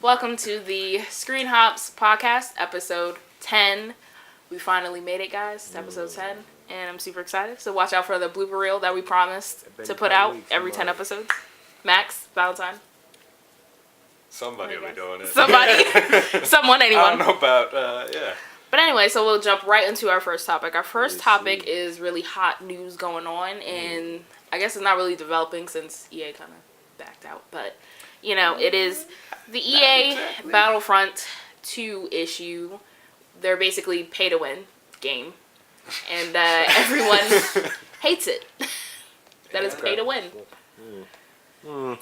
Welcome to the Screenhops podcast, episode 10. We finally made it, guys. It's episode 10, and I'm super excited. So watch out for the blooper reel that we promised to put out every 10 episodes. Max, Valentine. Somebody will be doing it. Somebody. Someone, anyone. I don't know about, yeah. But anyway, so we'll jump right into our first topic. Our first topic is really hot news going on, and I guess it's not really developing since EA kind of backed out. But, you know, it is the EA Battlefront 2 issue. They're basically pay-to-win game, and everyone hates it. That is pay-to-win.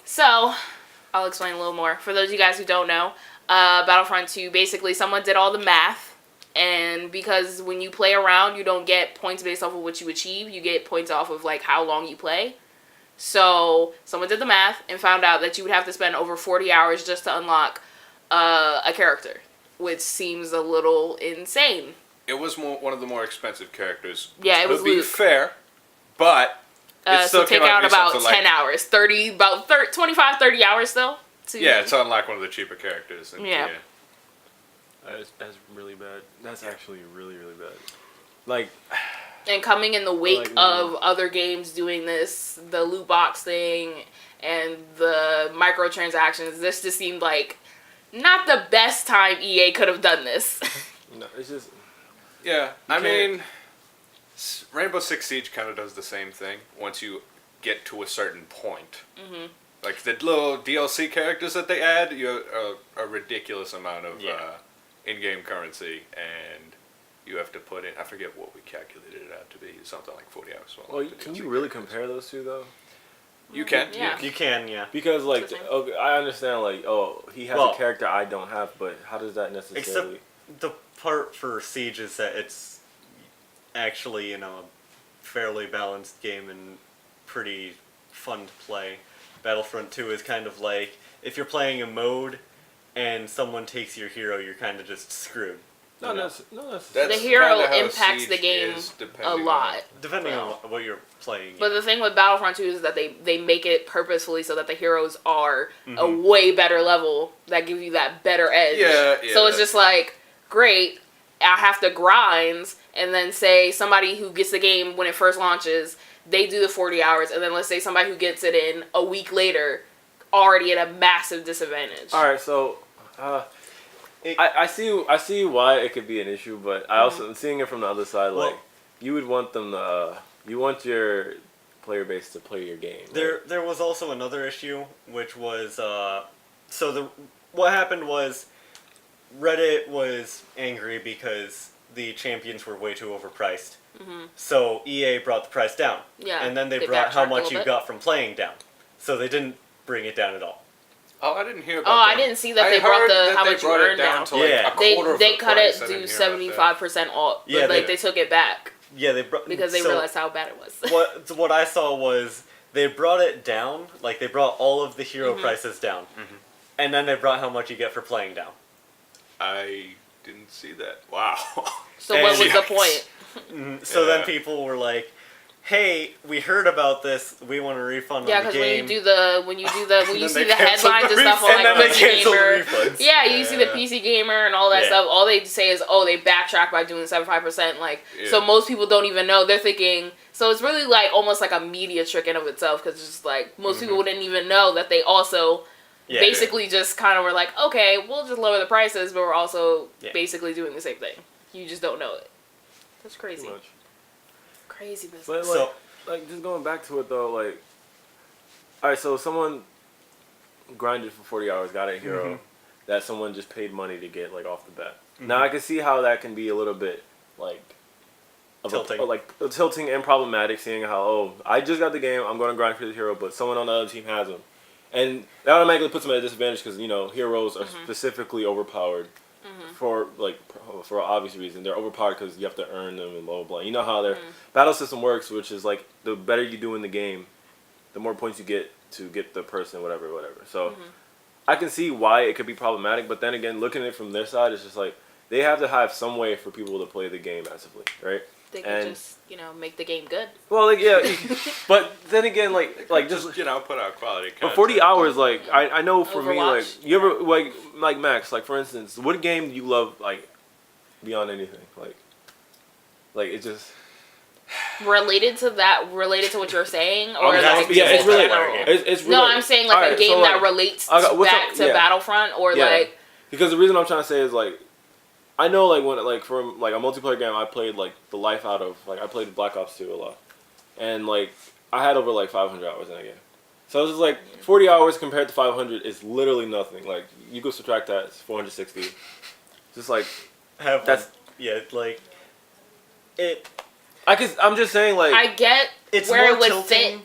So, I'll explain a little more. For those of you guys who don't know, Battlefront 2, basically someone did all the math. And because when you play around, you don't get points based off of what you achieve. You get points off of, like, how long you play. So, someone did the math and found out that you would have to spend over 40 hours just to unlock a character. Which seems a little insane. It was one of the more expensive characters. Yeah, it was to be fair, but it still so take out about 10 like, hours. 25, 30 hours still? Yeah, it's unlike one of the cheaper characters. And, yeah. That's really bad. That's actually really, really bad. Like, and coming in the wake of other games doing this, the loot box thing and the microtransactions, this just seemed like not the best time EA could have done this. No, it's just... Yeah, I mean, Rainbow Six Siege kind of does the same thing once you get to a certain point. Mm-hmm. Like, the little DLC characters that they add, you have a ridiculous amount of... in-game currency, and you have to put in, I forget what we calculated it out to be, something like 40 hours. Well, can you really compare those two, though? You can. Yeah. You can, yeah. Because, like, okay, I understand, like, he has a character I don't have, but how does that necessarily... Except the part for Siege is that it's actually, you know, a fairly balanced game and pretty fun to play. Battlefront 2 is kind of like, if you're playing a mode and someone takes your hero, you're kind of just screwed. No, the hero impacts the game a lot. Depending on what you're playing. But the thing with Battlefront 2 is that they make it purposefully so that the heroes are a way better level that give you that better edge. Yeah. So it's just like, great, I have to grind, and then say somebody who gets the game when it first launches, they do the 40 hours, and then let's say somebody who gets it in a week later already at a massive disadvantage. All right, so I see why it could be an issue, but I also seeing it from the other side, like you would want them to you want your player base to play your game. There was also another issue, which was what happened was Reddit was angry because the champions were way too overpriced. Mm-hmm. So EA brought the price down. Yeah, and then they brought how much you got from playing down. So they didn't bring it down at all. Oh, I didn't hear about that. I didn't see that they brought how much you earned down. To like a quarter they of the cut price. it to 75% off. But they took it back. Yeah, they brought because they realized how bad it was. What I saw was they brought it down, like they brought all of the hero prices down, and then they brought how much you get for playing down. I didn't see that. Wow. So what was the point? So then people were like, "Hey, we heard about this. We want a refund on the game." Yeah, because when you see the headlines and stuff on like PC Gamer, you see the PC Gamer and all that stuff. All they say is, "Oh, they backtrack by doing 75%." Like, so most people don't even know. They're thinking. So it's really like almost like a media trick in of itself, because it's just like most people didn't even know that they also basically just kind of were like, "Okay, we'll just lower the prices, but we're also basically doing the same thing. You just don't know it." That's crazy. Crazy business. But like just going back to it though, like, all right, so someone grinded for 40 hours, got a hero that someone just paid money to get like off the bat. Now I can see how that can be a little bit like tilting and problematic, seeing how I just got the game, I'm going to grind for the hero, but someone on the other team has him, and that automatically puts them at a disadvantage because heroes are specifically overpowered. For obvious reason, they're overpowered because you have to earn them and blah blah blah. You know how their battle system works, which is like the better you do in the game, the more points you get to get the person, whatever. So I can see why it could be problematic, but then again, looking at it from their side, it's just like they have to have some way for people to play the game massively, right? They could just, make the game good. Well, like, yeah, but then again, like just put out quality content. But 40 hours, like I know for me, like Overwatch. you ever like Max, like for instance, what game do you love like beyond anything, like it just related to what you're saying, or it's related. It's no, I'm saying like a game that relates back to Battlefront, or like because the reason I'm trying to say is like. I know, like, when, like, from, like, a multiplayer game, I played, like, the life out of, like, I played Black Ops 2 a lot. And, like, I had over, like, 500 hours in that game. So it was just, like, 40 hours compared to 500 is literally nothing. Like, you go subtract that, it's 460. Just, like, I'm just saying, like... I get it's where it would tilting.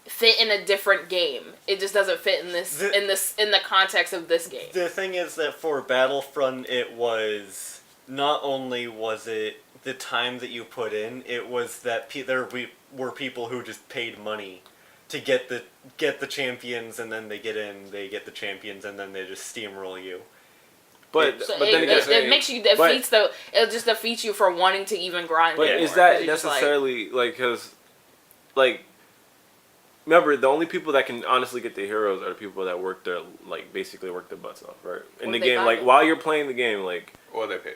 fit in a different game. It just doesn't fit in in the context of this game. The thing is that for Battlefront, it was not only was it the time that you put in, it was that there were people who just paid money to get the champions, and then they get the champions, and then they just steamroll you. But then it makes you it just defeats you for wanting to even grind. But is that necessarily like because like. Remember, the only people that can honestly get the heroes are the people that basically work their butts off, right? In the game, like, while you're playing the game, like... Or they pay.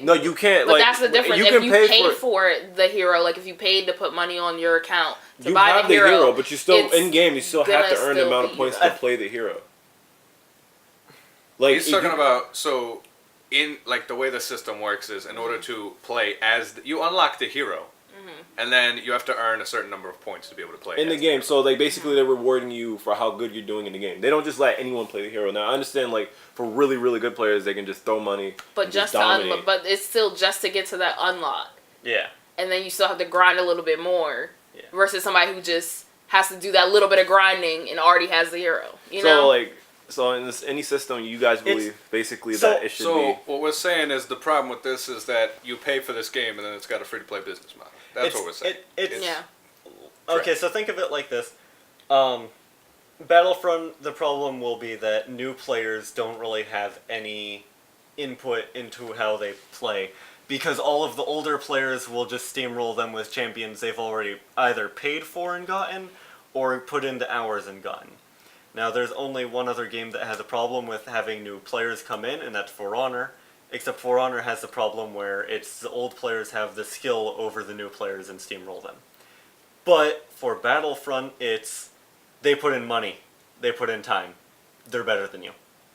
No, you can't, But that's the difference. If you pay for the hero, like, if you paid to put money on your account to buy the hero... but you still, in-game, you still have to earn the amount of points to play the hero. Like, he's talking about, so, in, like, the way the system works is, in order to play as... you unlock the hero. And then you have to earn a certain number of points to be able to play in the game. So they're rewarding you for how good you're doing in the game. They don't just let anyone play the hero. Now I understand, like for really really good players, they can just throw money. But just to unlock, but it's still just to get to that unlock. Yeah. And then you still have to grind a little bit more. Yeah. Versus somebody who just has to do that little bit of grinding and already has the hero. You know. So in any system, you guys believe that it should be. So what we're saying is the problem with this is that you pay for this game and then it's got a free to play business model. That's what we're saying. Okay, so think of it like this. Battlefront, the problem will be that new players don't really have any input into how they play, because all of the older players will just steamroll them with champions they've already either paid for and gotten, or put into hours and gotten. Now, there's only one other game that has a problem with having new players come in, and that's For Honor. Except For Honor has the problem where it's the old players have the skill over the new players and steamroll them. But for Battlefront, it's they put in money, they put in time. They're better than you.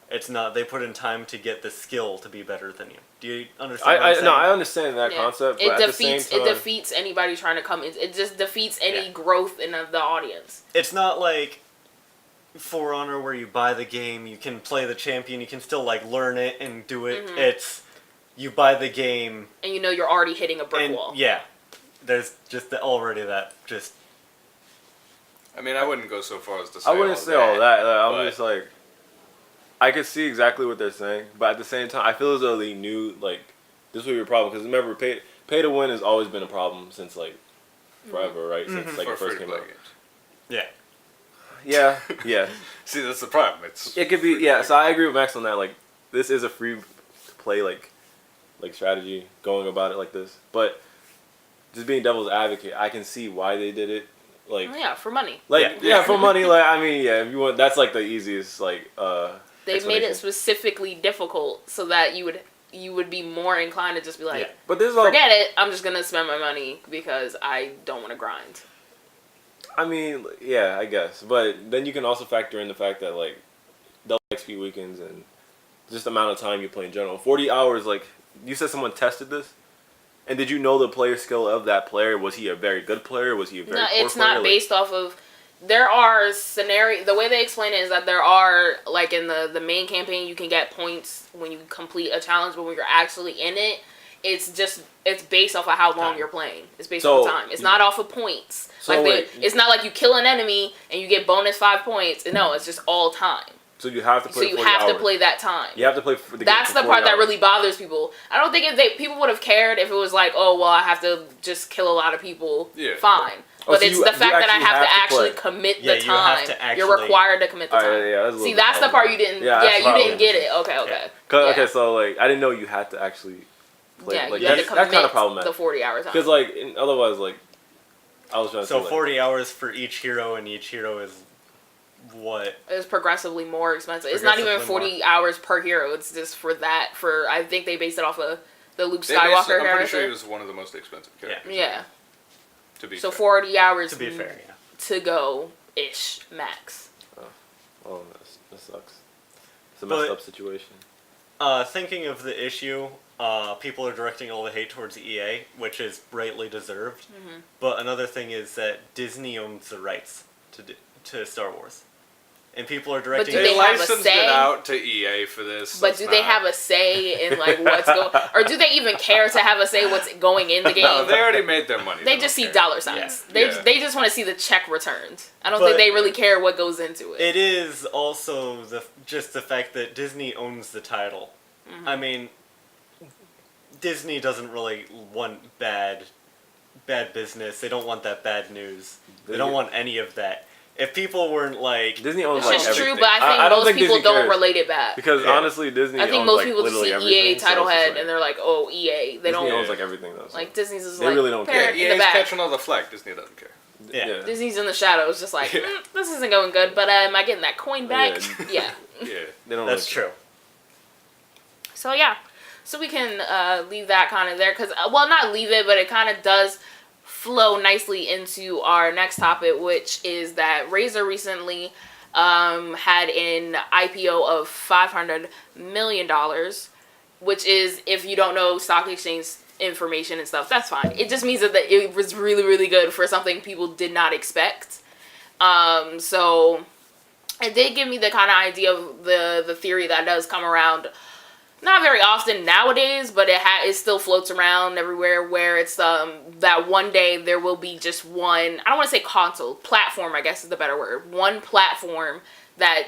It's not they put in time to get the skill to be better than you. Do you understand what I'm saying? No, I understand that concept, but at the same time... It defeats anybody trying to come in. It just defeats any growth in the audience. It's not like For Honor where you buy the game, you can play the champion, you can still like learn it and do it. Mm-hmm. It's you buy the game and you're already hitting a brick wall. Yeah, there's just already that just. I mean, I wouldn't go so far as to say. I wouldn't say all that. I'm just like, I could see exactly what they're saying, but at the same time, I feel as though they knew like this would be a problem because remember, pay to win has always been a problem since like forever, right? Since like the first came out. Yeah. Yeah. See, that's the problem. It could be, so I agree with Max on that. Like, this is a free to play like strategy going about it like this. But just being devil's advocate, I can see why they did it. Like, for money. Like, for money. Like, I mean, if you want, that's like the easiest like. They made it specifically difficult so that you would be more inclined to just be like, but forget it. I'm just gonna spend my money because I don't want to grind. I mean, yeah, I guess. But then you can also factor in the fact that, like, double XP weekends and just the amount of time you play in general. 40 hours, like, you said someone tested this? And did you know the player skill of that player? Was he a very good player? Was he a very poor player? No, it's not based off of... There are scenarios... The way they explain it is that there are, like, in the main campaign, you can get points when you complete a challenge, but when you're actually in it, it's based off of how long you're playing. It's based off of time. It's not off of points. So it's not like you kill an enemy and you get bonus 5 points. No, it's just all time. So you have to play. So you have to play that time. You have to play. That's the part that really bothers people. I don't think people would have cared if it was like, oh well, I have to just kill a lot of people. Yeah. Fine. But it's the fact that I have to actually commit the time. You're required to commit the time. See, that's the part you didn't. Yeah, you didn't get it. Okay. Okay, so like I didn't know you had to actually play. Yeah, like you have to commit kind of problematic. the 40 hours. Because like otherwise, like I was trying to say, 40 hours for each hero, and each hero is what? It's progressively more expensive. It's not even 40 hours per hero. It's just for that. I think they based it off of the Luke Skywalker character. I'm pretty sure he was one of the most expensive characters. Yeah. To be so fair. 40 hours to be fair, yeah. To go ish max. Oh, that sucks. It's a messed up situation. Thinking of the issue, people are directing all the hate towards EA, which is rightly deserved. Mm-hmm. But another thing is that Disney owns the rights to Star Wars. And people are directing... But do they have licensed a say? it out to EA for this. But do they have a say in like what's going... Or do they even care to have a say what's going in the game? No, they already made their money. They just see dollar signs. Yeah. They just want to see the check returned. I don't think they really care what goes into it. It is also just the fact that Disney owns the title. Mm-hmm. I mean, Disney doesn't really want bad business. They don't want that bad news. They don't want any of that. If people weren't like... Disney owns Which like is everything. true, but I think most people don't relate it back. Because honestly, Disney I think owns most like people just see literally EA everything, title so it's head like, and they're like, oh, EA. They Disney don't... owns like everything though. So. Like Disney's just they like... really don't care. In the back. catching all the flack. Disney doesn't care. Yeah. Disney's in the shadows just like, this isn't going good, but am I getting that coin back? Yeah. They don't That's true. So yeah. So we can leave that kind of there because, well, not leave it, but it kind of does flow nicely into our next topic, which is that Razer recently had an IPO of $500 million, which is, if you don't know stock exchange information and stuff, that's fine. It just means that it was really, really good for something people did not expect. So it did give me the kind of idea of the theory that does come around. Not very often nowadays, but it still floats around everywhere where it's that one day there will be just one, I don't want to say console, platform I guess is the better word, one platform that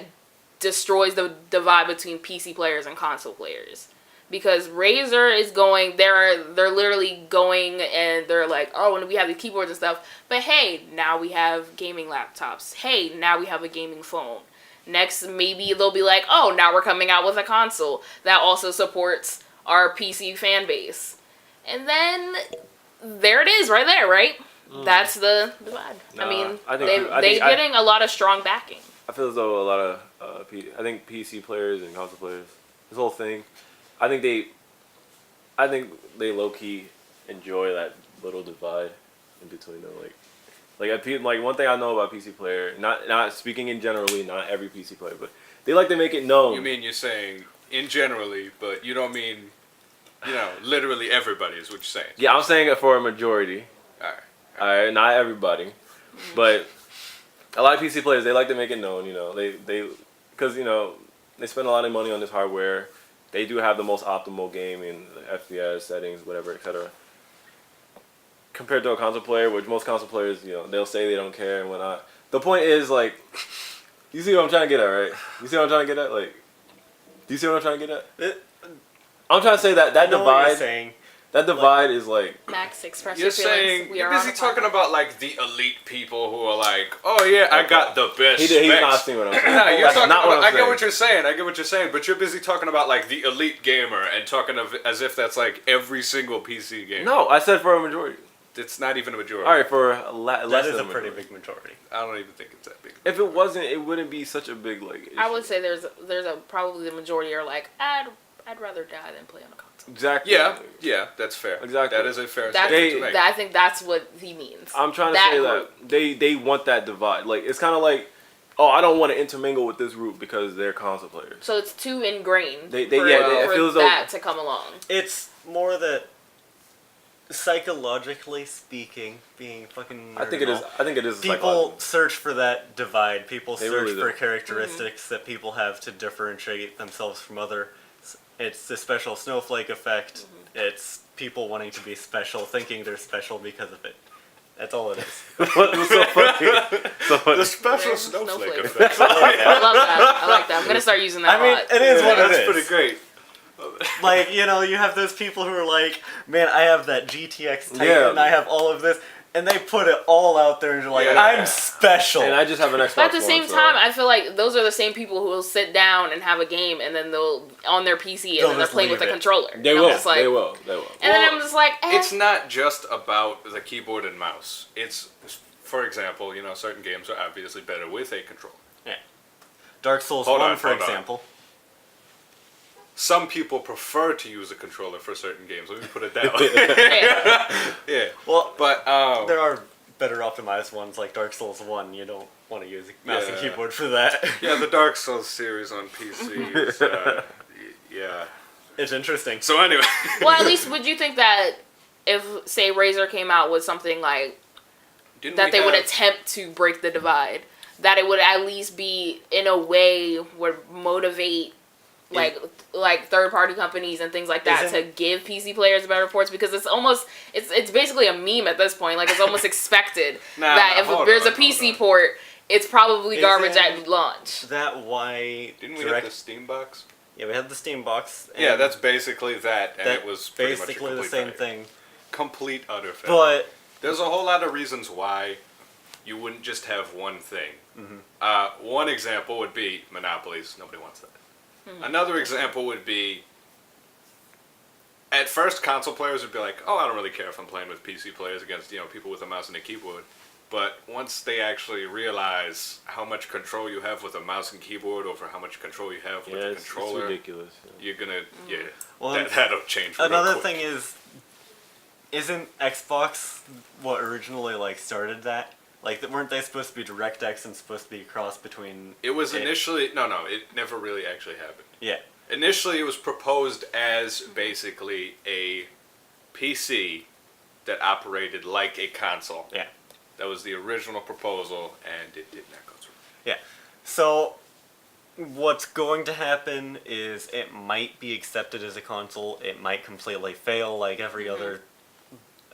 destroys the divide between PC players and console players. Because Razer is going, they're literally going and they're like, oh, and we have the keyboards and stuff, but hey, now we have gaming laptops. Hey, now we have a gaming phone. Next, maybe they'll be like, oh, now we're coming out with a console that also supports our PC fan base. And then, there it is, right there, right? That's the divide. I mean, they're getting a lot of strong backing. I feel as though a lot of, I think PC players and console players, this whole thing, I think they low-key enjoy that little divide in between them, like one thing I know about PC player, not speaking in generally, not every PC player, but they like to make it known. You mean you're saying in generally, but you don't mean, literally everybody is what you're saying. Yeah, I'm saying it for a majority. All right, not everybody, but a lot of PC players, they like to make it known. Because they spend a lot of money on this hardware. They do have the most optimal game in FPS settings, whatever, etc. Compared to a console player, which most console players, they'll say they don't care and whatnot. The point is, like, you see what I'm trying to get at, right? You see what I'm trying to get at? Like, do you see what I'm trying to get at? I'm trying to say that divide, that divide is like... Max, express you're your feelings. Saying, you're busy talking about, like, the elite people who are like, oh, yeah, I got the best He's not seeing what I'm saying. No, you're talking not about, what I'm I saying. get what you're saying, but you're busy talking about, like, the elite gamer and talking as if that's, like, every single PC gamer. No, I said for a majority. It's not even a majority. All right, for less that is than a pretty big majority. I don't even think it's that big. If it wasn't, it wouldn't be such a big issue. I would say there's a probably the majority are like, I'd rather die than play on a console. Exactly. Yeah, that's fair. Exactly. That is a fair statement to make. I think that's what he means. I'm trying to say that they want that divide. Like, it's kind of like, oh, I don't want to intermingle with this group because they're console players. So it's too ingrained for that to come along. It's more that, psychologically speaking, being fucking I think it is. People search for that divide. People search really for characteristics that people have to differentiate themselves from other. It's the special snowflake effect. It's people wanting to be special, thinking they're special because of it. That's all it is. What's so funny? The special snowflake effect. I love that. I like that. I'm gonna start using that. I mean, it is what it is. That's pretty great. Like, you have those people who are like, man, I have that GTX Titan, I have all of this. and they put it all out there and they're like, I'm special. And I just have an Xbox. But at the same time, I feel like those are the same people who will sit down and have a game and then they'll on their PC and then they're playing with a controller. They will. They will. And then I'm just like, It's not just about the keyboard and mouse. It's, for example, certain games are obviously better with a controller. Yeah. Dark Souls 1, for example. Some people prefer to use a controller for certain games. Let me put it that way. Yeah. Well, but there are better optimized ones like Dark Souls 1. You don't want to use a mouse and keyboard for that. Yeah, the Dark Souls series on PC is, yeah. It's interesting. So anyway. Well, at least would you think that if, say, Razer came out with something like that they would attempt to break the divide, that it would at least be in a way would motivate like third-party companies and things like that to give PC players better ports, because it's basically a meme at this point. Like, it's almost expected that if there's a PC port, it's probably garbage at launch. That why didn't we have the Steam box? Yeah, we had the Steam box. Yeah, that's basically that, and it was pretty basically the same thing. Complete utter fail. But there's a whole lot of reasons why you wouldn't just have one thing. Mm-hmm. One example would be monopolies. Nobody wants that. Mm-hmm. Another example would be, at first, console players would be like, "Oh, I don't really care if I'm playing with PC players against people with a mouse and a keyboard." But once they actually realize how much control you have with a mouse and keyboard over how much control you have with a controller, it's ridiculous. You're gonna, well, that'll change. Another thing is, isn't Xbox what originally started that? Weren't they supposed to be DirectX and supposed to be cross between? It was initially no, it never really actually happened. Yeah. Initially, it was proposed as basically a PC that operated like a console. Yeah. That was the original proposal, and it did not go through. Yeah. So, what's going to happen is it might be accepted as a console. It might completely fail like every other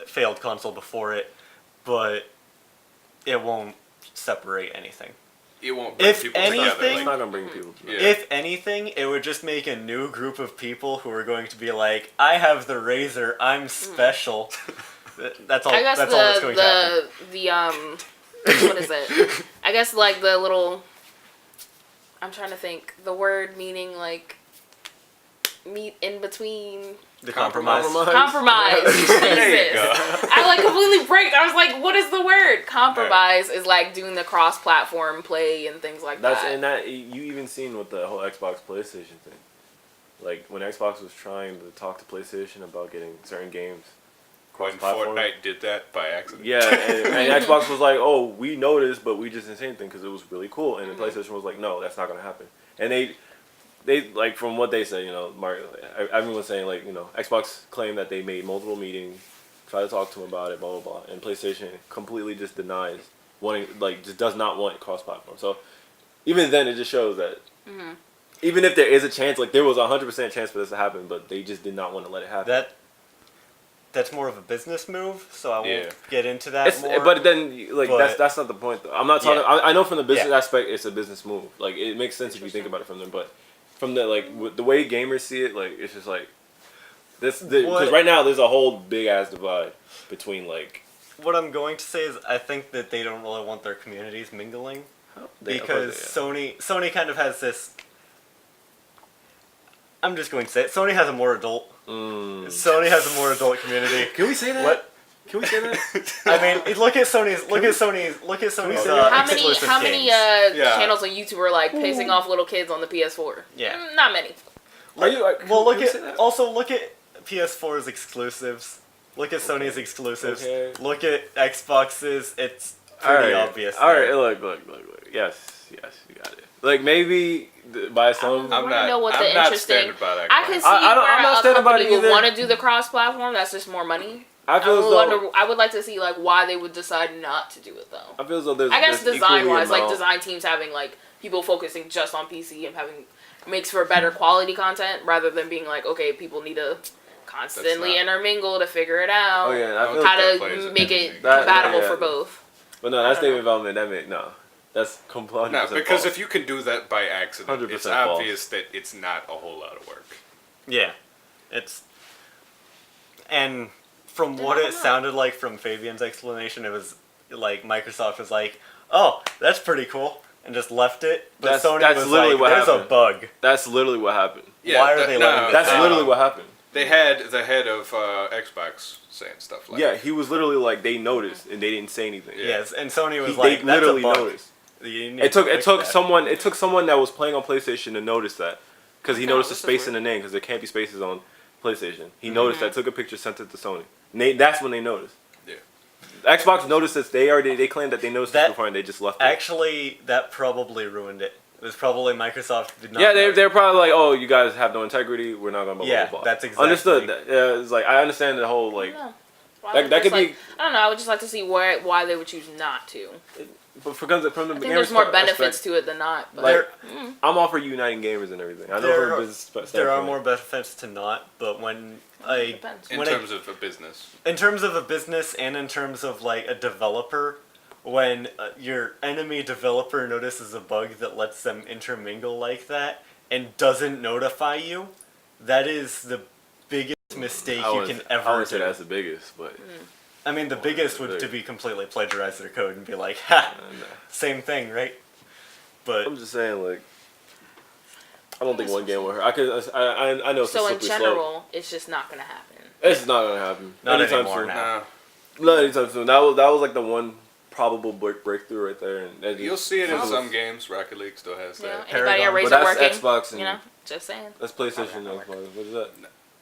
failed console before it, but it won't separate anything. It won't bring people together. It's not gonna bring people together. If anything, it would just make a new group of people who are going to be like, I have the Razer, I'm special. That's all. I guess that's all that's going to happen. What is it? I guess the little. I'm trying to think. The word meaning meet in between. The compromise. Compromise. There you go. I completely break. I was like, what is the word? Compromise is doing the cross-platform play and things like that. And that you even seen with the whole Xbox PlayStation thing. When Xbox was trying to talk to PlayStation about getting certain games. When Fortnite did that by accident. Yeah, and Xbox was like, "Oh, we noticed, but we just didn't say anything because it was really cool." And the PlayStation was like, "No, that's not gonna happen." And they from what they say, Mark, everyone was saying Xbox claimed that they made multiple meetings, tried to talk to him about it, blah blah blah, and PlayStation completely just denies wanting, just does not want cross-platform. So even then, it just shows that even if there is a chance, there was 100% chance for this to happen, but they just did not want to let it happen. That's more of a business move, so I won't get into that more. But then, that's not the point, though. I'm not talking. Yeah. I know from the business aspect, it's a business move. It makes sense if you think about it from them. But from the way gamers see it, it's just this. Because right now, there's a whole big ass divide between What I'm going to say is, I think that they don't really want their communities mingling, because Sony kind of has this. I'm just going to say it. Sony has a more adult. Sony has a more adult community. Can we say that? What? Can we say that? I mean, look at Sony's. How many channels on YouTube are pissing off little kids on the PS4? Yeah, not many. Look at PS4's exclusives. Look at Sony's exclusives. Okay. Look at Xbox's. It's pretty obvious. All right, look. Yes, you got it. Maybe by some. I want to know what the interesting. I can see I'm not where a company would want to do the cross-platform. That's just more money. I would like to see why they would decide not to do it though. I feel as though there's. I guess design-wise, design teams having people focusing just on PC and makes for better quality content rather than being okay, people need to constantly intermingle to figure it out. Oh yeah, how to make it compatible for both. But no, that's David Feldman. No. That's completely no, because false. If you can do that by accident, it's obvious that it's not a whole lot of work. Yeah, and from what it sounded like from Fabian's explanation, it was like Microsoft was like, "Oh, that's pretty cool," and just left it. But Sony was literally like, "There's a bug." That's literally what happened. Yeah, why are they letting this That's out? literally what happened. They had the head of Xbox saying stuff like Yeah, he was literally like, they noticed and they didn't say anything. Yes, and Sony was They like, literally "That's a bug." noticed. You need It to took fix that. someone that was playing on PlayStation to notice that, because he noticed the space in the name, because there can't be spaces on PlayStation. He noticed that, took a picture, sent it to Sony. That's when they noticed. Yeah. Xbox noticed this. They claimed that they noticed this before and they just left it. Actually, that probably ruined it. It was probably Microsoft did not. Yeah, know. they're probably like, oh, you guys have no integrity. We're not gonna. Blah, Yeah, blah, blah. that's exactly. Understood. It's like, I understand the whole like. That could be. I don't know. I would just like to see why they would choose not to. But from the I think there's more benefits to it than not. But Like, I'm all for uniting gamers and everything. I know from a business there are standpoint. more benefits to not, but when in terms of a business. In terms of a business and in terms of like a developer, when your enemy developer notices a bug that lets them intermingle like that and doesn't notify you, that is the biggest mistake you can ever I wouldn't do. say that's the biggest, but I mean, the biggest would to be completely plagiarize their code and be like, ha, same thing, right? But I'm just saying, like, I don't think one game will hurt. I know it's so a in slippery general, slope. it's just not gonna happen. It's not gonna happen. Not anytime anymore soon. now. Not anytime soon. That was like the one probable breakthrough right there. And that You'll see it in just- some games. Rocket League still has You know, that. anybody at Paragon. Razer But that's working? Xbox and You know, just saying. that's PlayStation and Xbox. What is that?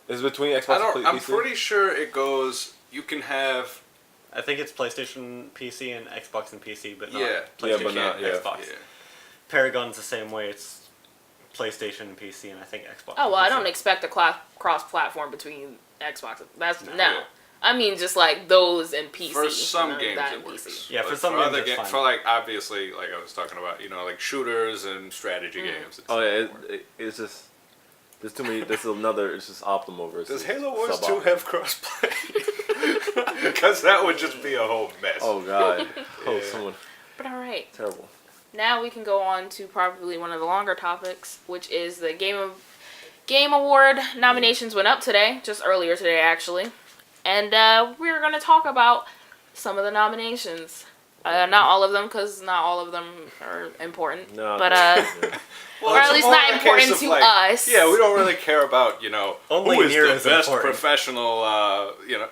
Is it between Xbox I don't. and I'm PC? pretty sure it goes. You can have. I think it's PlayStation, PC, and Xbox and PC, but not Yeah. PlayStation but not- and yeah. Xbox. Yeah. Paragon's the same way. It's PlayStation and PC, and I think Xbox. Oh well, I and don't PC. expect a cross-platform between Xbox. That's no. Yeah. I mean, just like those and PC. For some none of games that it in works. PC. Yeah, for But some other games it's fine. for like obviously like I was talking about, like shooters and strategy games. It's Oh yeah, it's just there's too many. There's another. It's just optimal versus. Does Halo Wars 2 suboptimal. have crossplay? Because that would just be a whole mess. Oh god. Oh, Yeah. someone But all right, terrible. now we can go on to probably one of the longer topics, which is the Game Award nominations went up today, just earlier today actually, and we're gonna talk about some of the nominations. Not all of them, because not all of them are important. No. But Well, or it's at least more not a case important of, to like, us. Yeah, we don't really care about Only who is near the as best important. professional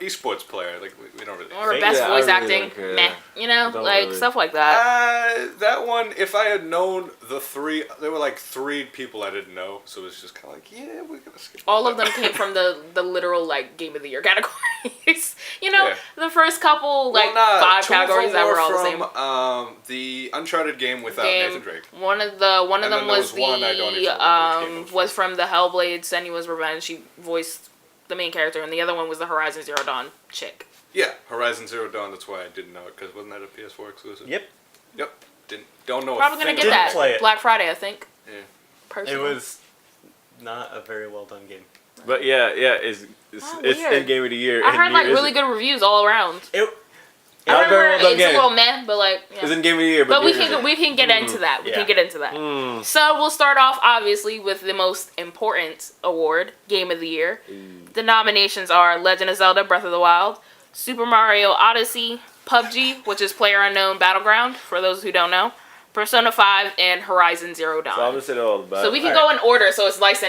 esports player. Like we don't really. Or care. best Yeah, I voice really acting, don't care. meh. You know, Don't like really. stuff like that. That one, if I had known the three, there were like three people I didn't know, so it was just kind of like, yeah, we're gonna skip. All of that. them came from the literal like Game of the Year categories. Yeah. The first couple like Well, nah, 5 two of categories them that were all the from, same. the Uncharted game without Game. Nathan Drake. One of And them then there was was one I don't even remember which game it was from the Hellblade Senua's Revenge. She voiced the main character, and the other one was the Horizon Zero Dawn chick. Yeah, Horizon Zero Dawn. That's why I didn't know it, because wasn't that a PS4 exclusive? Yep. Yep. Don't know. Probably a gonna thing get Didn't that play it. Black Friday, I think. Yeah. Personally. It was not a very well done game. But yeah, it's weird. in Game of the Year. I and heard like year really good reviews all around. Not very well done it's a game. little meh, but like. Yeah. It's in Game of the Year, But we year is can it? we can get into that. We Yeah. can get into that. Mm. So we'll start off obviously with the most important award, Game of the Year. The nominations are Legend of Zelda: Breath of the Wild, Super Mario Odyssey, PUBG, which is PlayerUnknown Battleground for those who don't know, Persona 5, and Horizon Zero Dawn. So I'm gonna say all about. So we can go in order, so it's nice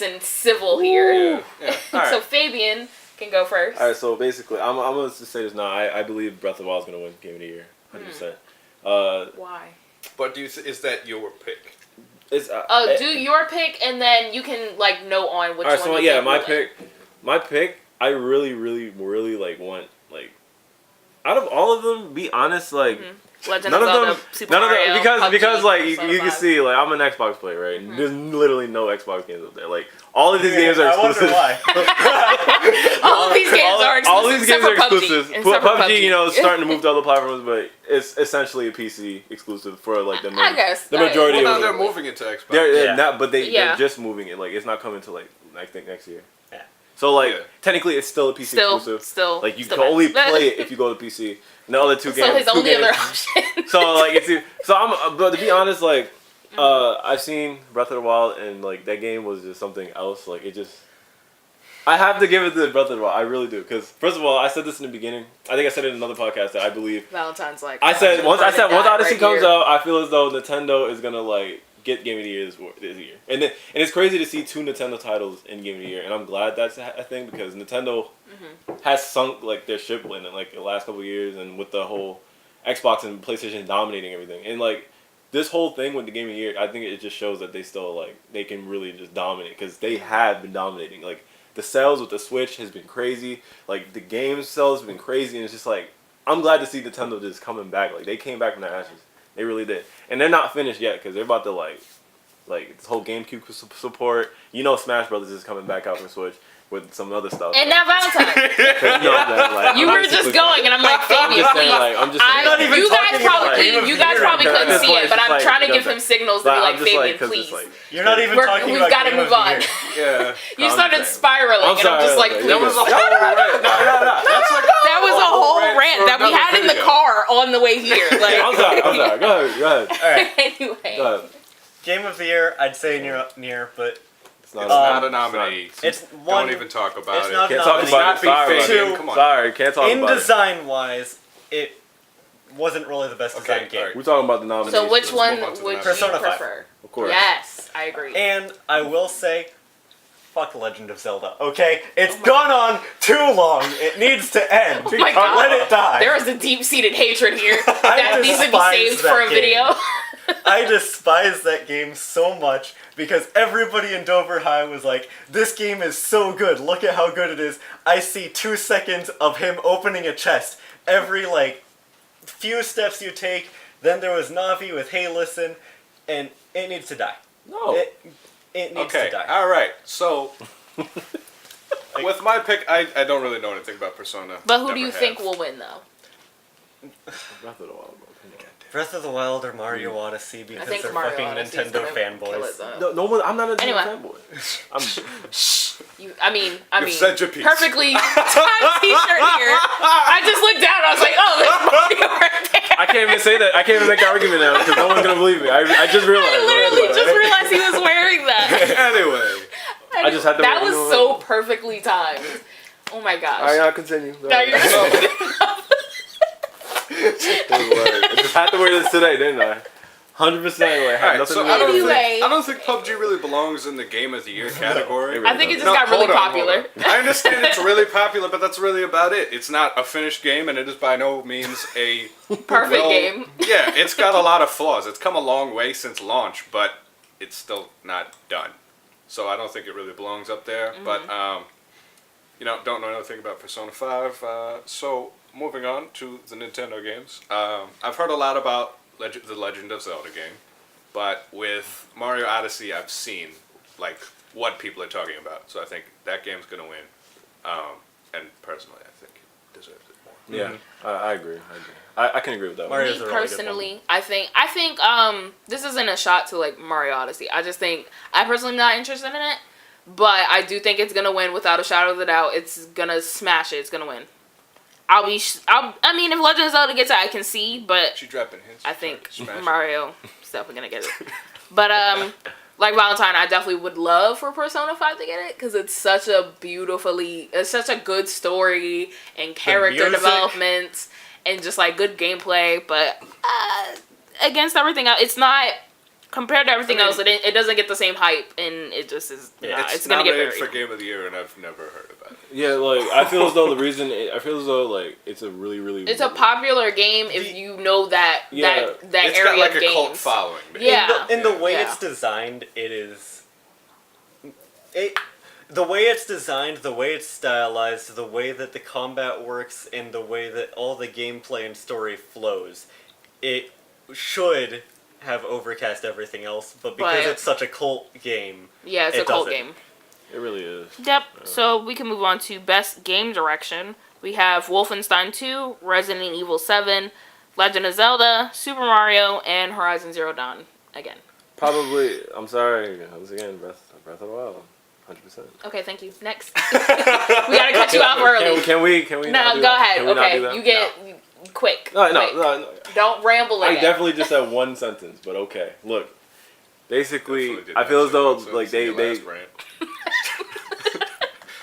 and civil here. Yeah. Yeah. All right. So Fabian can go first. All right, so basically, I'm gonna just say this now. I believe Breath of the Wild is gonna win Game of the Year, 100%. Why? But is that your pick? It's Do your pick, and then you can like note on which all right. one. So you yeah, think my will win. pick. I really like want like out of all of them. Be honest, like. Legend None of of Zelda, them, Super none of Mario, them, PUBG, because like you Persona can 5. see, like I'm an Xbox player, right? There's literally no Xbox games up there. Like all of these games are I wonder exclusive. why. All of these games are exclusive. All these games are except for exclusive. PUBG, except for PUBG, you know, is starting to move to other platforms, but it's essentially a PC exclusive for like the I guess the majority Well, of no, them. they're moving into Xbox. They're Yeah. not, but Yeah. they're just moving it. Like it's not coming to like I think next year. Yeah. So like Yeah. technically it's still a PC exclusive. Still, Like you still can only bad. play it if you go to PC. And the other two games. So his two only games- other option. So like but to be honest, like I've seen Breath of the Wild and like that game was just something else. Like it just I have to give it to Breath of the Wild. I really do, because first of all, I said this in the beginning. I think I said it in another podcast that I believe Valentine's like. I said once Odyssey comes out, I feel as though Nintendo is gonna like get Game of the Year this year, and it's crazy to see 2 Nintendo titles in Game of the Year, and I'm glad that's a thing because Nintendo has sunk like their ship in like the last couple of years, and with the whole Xbox and PlayStation dominating everything, and like this whole thing with the Game of the Year, I think it just shows that they still like they can really just dominate because they have been dominating. Like the sales with the Switch has been crazy, like the game sales have been crazy, and it's just like I'm glad to see Nintendo just coming back. Like they came back from the ashes. They really did, and they're not finished yet because they're about to like this whole GameCube support. You know, Smash Brothers is coming back out for Switch with some other stuff. And now Valentine. You were just going, and I'm like, Fabian, please. You guys probably couldn't see it, but I'm trying to give him signals to be like, Fabian, please. You're not even talking about. We've got to move on. Yeah. You started spiraling, and I'm just like, please. That was a whole rant. That was a whole rant that we had in the car on the way here. Like, I'm sorry. Go ahead. All right. Anyway. Go ahead. Game of the Year, I'd say near, but it's not a nominee. It's one. Don't even talk about it. Not can't talk about it. Sorry, Come on. Sorry, can't talk about it. In design wise, it wasn't really the best design game. Right. We're talking about the nominees. So which one would you Persona 5. prefer? Of course. Yes, I agree. And I will say, fuck Legend of Zelda. Okay, it's gone on too long. It needs to end. Oh my God. Let it die. There is a deep-seated hatred here that needs to be saved for a video. I despise that game so much because everybody in Dover High was like, this game is so good, look at how good it is. I see 2 seconds of him opening a chest every like few steps you take. Then there was Navi with Hey Listen, and it needs to die. No. It needs to die. Alright, so with my pick, I don't really know anything about Persona. But who do you think will win though? Breath of the Wild. Breath of the Wild or Mario Odyssey because they're Mario fucking Odyssey Nintendo fanboys. No one. I'm not a Anyway. fanboy. I mean, You've said your piece. perfectly timed t-shirt here. I just looked down. I was like, oh, there's Mario right there. I can't even say that. I can't even make the argument now because no one's gonna believe me. I just realized. I literally just realized he was wearing that. Anyway. I just had to. That was so perfectly timed. Oh my gosh. All right, I'll continue. Now you're I just had to wear this today, didn't I? 100%. Alright, so I Anyway. don't think PUBG really belongs in the Game of the Year category. Really I think it just No, got really hold on, popular. hold on. I understand it's really popular, but that's really about it. It's not a finished game, and it is by no means a Perfect game. Yeah, it's got a lot of flaws. It's come a long way since launch, but it's still not done. So I don't think it really belongs up there. Mm-hmm. But don't know anything about Persona 5. So moving on to the Nintendo games, I've heard a lot about the Legend of Zelda game, but with Mario Odyssey, I've seen like what people are talking about. So I think that game's gonna win, and personally, I think it deserves it more. Yeah, I agree. I can agree with that. Mario's Me a really good personally, I think this isn't a shot to like Mario Odyssey. I just think I personally am not interested in it, but I do think it's gonna win without a shadow of a doubt. It's gonna smash it. It's gonna win. I mean, if Legend of Zelda gets it, I can see, but She dropping hints. I think Smash it. Mario is definitely gonna get it. But like Valentine, I definitely would love for Persona 5 to get it because it's such a good story and character music. development and just like good gameplay. But against everything else, it's not compared to everything else. It doesn't get the same hype, and it just is. It's gonna get nominated buried. for Game of the Year, and I've never heard about it. Yeah, like I feel as though like it's a really. It's a popular game if you know that that It's area got like of a games. cult following. Yeah. In the way Yeah. it's designed, the way it's designed, the way it's stylized, the way that the combat works, and the way that all the gameplay and story flows, it should have overcast everything else, but because it's such a cult game, Yeah, it's it a cult doesn't. game. It really is. Yep. So we can move on to best game direction. We have Wolfenstein 2, Resident Evil 7, Legend of Zelda, Super Mario, and Horizon Zero Dawn again. Probably. I'm sorry. Once again, Breath of the Wild. 100%. Okay, thank you. Next. We gotta cut you off early. Can we? No, not do go that? ahead. Can we not do Okay, that? you get quick. No. Quick. Don't ramble I again. definitely just said one sentence, but okay. Look, basically, Definitely did I not feel as say though one like sentence in they your last rant.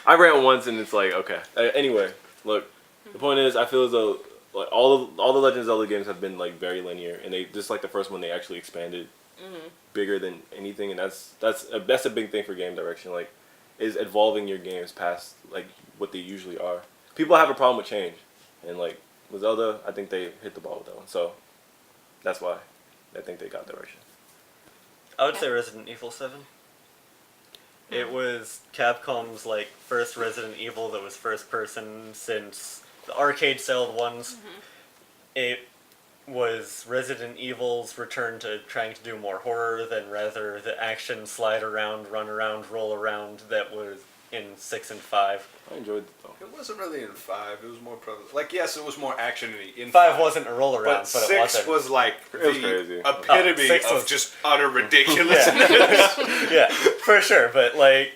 I ran once and it's like, okay. Anyway, look, the point is, I feel as though like all the Legend of Zelda games have been like very linear, and they just like the first one they actually expanded bigger than anything, and that's a big thing for game direction. Like, is evolving your games past like what they usually are. People have a problem with change, and like with Zelda, I think they hit the ball with that one. So that's why I think they got direction. I would say Resident Evil 7. It was Capcom's like first Resident Evil that was first person since the arcade style ones. It was Resident Evil's return to trying to do more horror than rather the action slide around, run around, roll around that was in 6 and 5. I enjoyed it though. It wasn't really in 5. It was more like yes, it was more action in 5 wasn't a roll around, but six it wasn't. was like It was the crazy. epitome Six of was- just utter ridiculousness. Yeah, for sure. But like,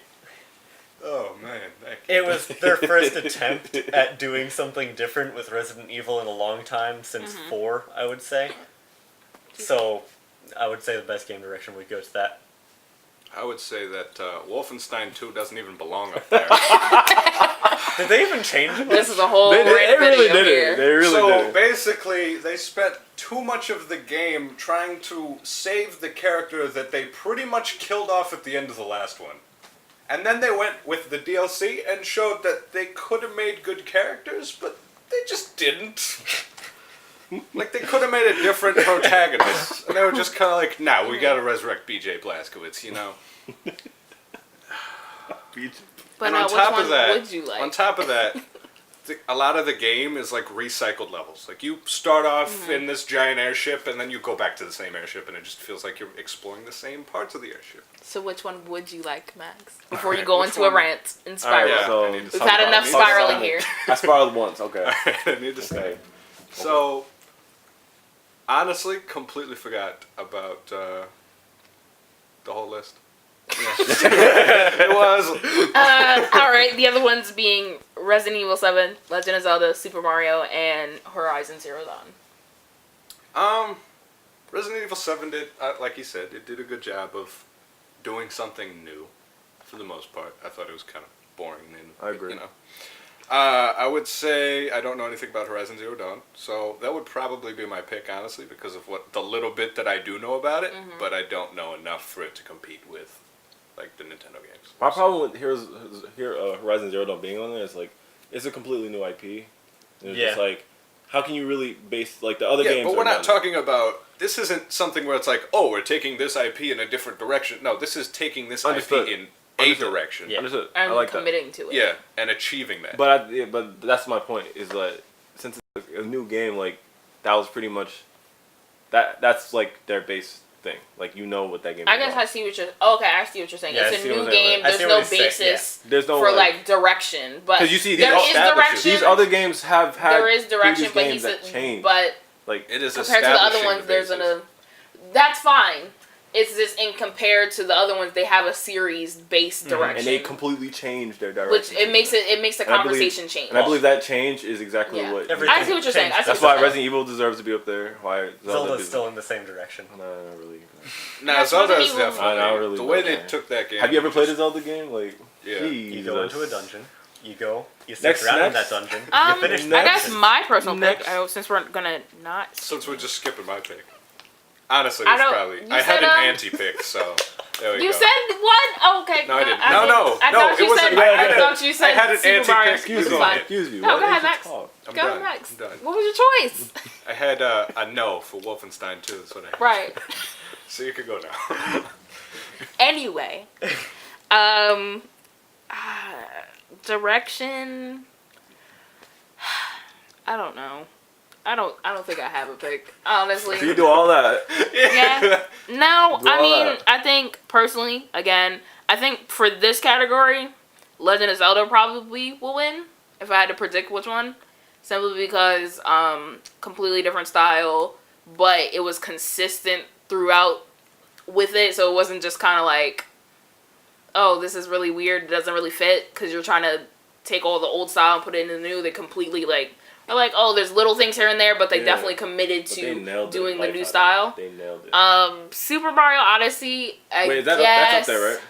Oh man, it was their first attempt at doing something different with Resident Evil in a long time since 4, I would say. So, I would say the best game direction would go to that. I would say that Wolfenstein 2 doesn't even belong up there. Did they even change it? This is a whole They rant really video did here. it. They really so did it. basically, they spent too much of the game trying to save the character that they pretty much killed off at the end of the last one. And then they went with the DLC and showed that they could have made good characters, but they just didn't. Like, they could have made a different protagonist. And they were just kind of like, nah, we gotta resurrect BJ Blazkowicz, you know? But And on which top one of that, would you like? On top of that, a lot of the game is like recycled levels. Like you start off in this giant airship, and then you go back to the same airship, and it just feels like you're exploring the same parts of the airship. So which one would you like, Max? Before you go into a rant and All spiral. right, yeah, So- I need to We've talk had about enough it. spiraling here. I spiraled once. Okay. I need to say. So, honestly, completely forgot about the whole list. It was. Alright, the other ones being Resident Evil 7, Legend of Zelda, Super Mario, and Horizon Zero Dawn. Resident Evil 7 did, like you said, it did a good job of doing something new, for the most part. I thought it was kind of boring. And, I agree. You know. I would say I don't know anything about Horizon Zero Dawn, so that would probably be my pick, honestly, because of what the little bit that I do know about it, but I don't know enough for it to compete with, like, the Nintendo games. My problem with Horizon Zero Dawn being on there is like it's a completely new IP. And it's just like, how can you really base like the other games? But we're not talking about. This isn't something where it's like, oh, we're taking this IP in a different direction. No, this is taking this Understood. IP in a direction. Yeah. Understood. And I like that. committing to it. Yeah, and achieving that. But that's my point. Is that since it's a new game, like that was pretty much that's like their base thing. Like you know what that game. I is guess about. I see what you're. Okay, I see what you're saying. Yeah, I It's a see what new I'm saying, game. I There's see no what he's saying, basis There's no for like direction, but 'cause you see there these is establishes- direction. These other games have had There is direction, previous but games he's that change. but like it is compared to the other establishing ones, the there's basis. that's fine. It's just in compared to the other ones, they have a series based direction, and they completely changed their direction. which it makes the And I believe- conversation change. And I believe that change is exactly Yeah. what. Everything I see what you're saying. I see That's what why you're saying. Resident Evil deserves to be up there. Why Zelda's is- still in the same direction. No, not really. Nah, That's Zelda Resident is Evil. definitely I really the way don't they care. took that game. Have you ever played a just- Zelda game? Like, Yeah. You go into a dungeon. You sit Next- around in next. that dungeon. I You finish guess that dungeon. my personal Next. pick, since we're gonna not. Since we're just skipping my pick. Honestly, I it's don't- probably. you I had said, an anti-pick, so there we You go. said what? Oh, okay. No, I didn't. I No, thought it you wasn't- said. I I had a- thought you said I had an Super anti-pick. Mario. excuse It's me, fine. excuse me. No, what go ahead, is it Max. called? I'm Go done. next. I'm done. What was your choice? I had a no for Wolfenstein 2. That's what I had. Right. So you could go now. Anyway, direction. I don't know. I don't think I have a pick. Honestly. So you do all that. Yeah. No, Do I all mean, that. I think personally, again, I think for this category, Legend of Zelda probably will win if I had to predict which one. Simply because completely different style, but it was consistent throughout with it, so it wasn't just kind of like, oh, this is really weird, it doesn't really fit, because you're trying to take all the old style and put it in the new. They completely are like, oh, there's little things here and there, but they definitely committed But they to nailed it. doing the Like, new style. They nailed it. Super Mario Odyssey, I Wait, guess. that's up there, right?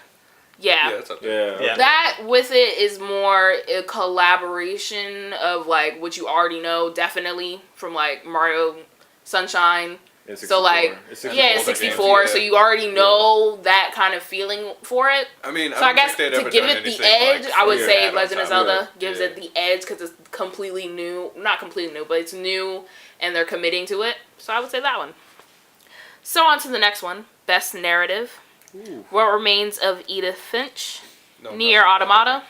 Yeah. Yeah, that's up there. Yeah. That with it is more a collaboration of like what you already know, definitely from like Mario Sunshine. So like, It's yeah, it's 64. Yeah. So you already know that kind of feeling for it. I mean, So I guess think they'd to ever give done it the anything edge, like I would from say that Legend on of top. Zelda gives Yeah. it the edge because it's completely new. Not completely new, but it's new and they're committing to it. So I would say that one. So on to the next one. Best Narrative. Ooh. What Remains of Edith Finch. No, Nier nothing. Automata.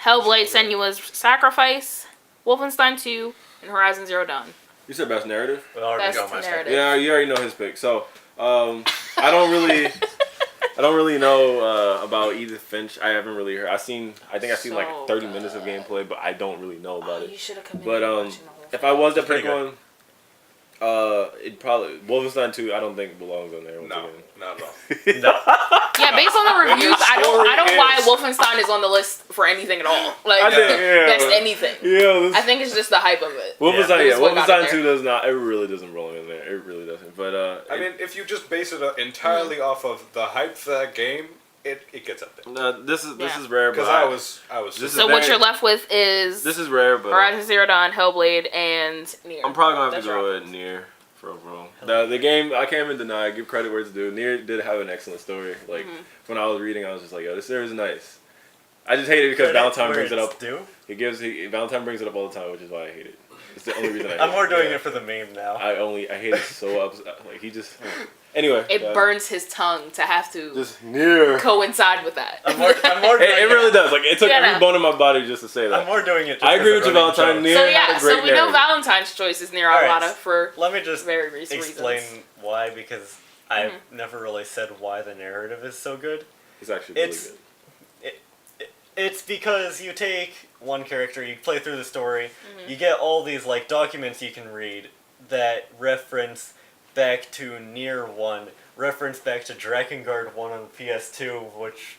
Hellblade Senua's Sacrifice. Wolfenstein 2. And Horizon Zero Dawn. You said best narrative? We already Best got my narrative. Yeah, you already know his pick. So, I don't really know about Edith Finch. I haven't really heard. I think I've seen like 30 minutes of gameplay, but I don't really know about it. You should have committed But to watching the whole if I was to Pretty pick good. one, it probably Wolfenstein 2. I don't think belongs on there. Once No, again. not at all. No. Yeah, based on the reviews, I don't story buy is- Wolfenstein is on the list for anything at all. Like I think, yeah, best but- anything. Yeah, I think it's just the hype of it. Wolfenstein. It Yeah, was what got it Wolfenstein there. 2 does not. It really doesn't belong in there. It really doesn't. But I mean, if you just base it entirely off of the hype for that game, it gets up there. this is Yeah. rare. But Because I was This just is So what very- you're left with is this is rare, but Horizon Zero Dawn, Hellblade, and Nier. I'm probably gonna have That's to go right. with Nier for overall. The game I can't even deny. Give credit where it's due. Nier did have an excellent story. Like when I was reading, I was just like, yo, this series is nice. I just hate it because Valentine brings it up. Valentine brings it up all the time, which is why I hate it. It's the only reason I hate I'm more it. doing it for the meme now. I hate it so upset. Like he just. Anyway. It burns his tongue to have to Just Nier. coincide with that. I'm more doing It really does. Like it took Yeah, every no. bone in my body just to say I'm that. more doing it. Just I agree as with a you, running Valentine. joke. Nier So had yeah, a great so we know narrative. Valentine's choice is Nier All right, Automata for Let me just various explain reasons. why, because I've never really said why the narrative is so good. It's actually really It's- good. It's because you take one character, you play through the story, you get all these like documents you can read that reference back to Nier 1, reference back to Drakengard 1 on PS2, which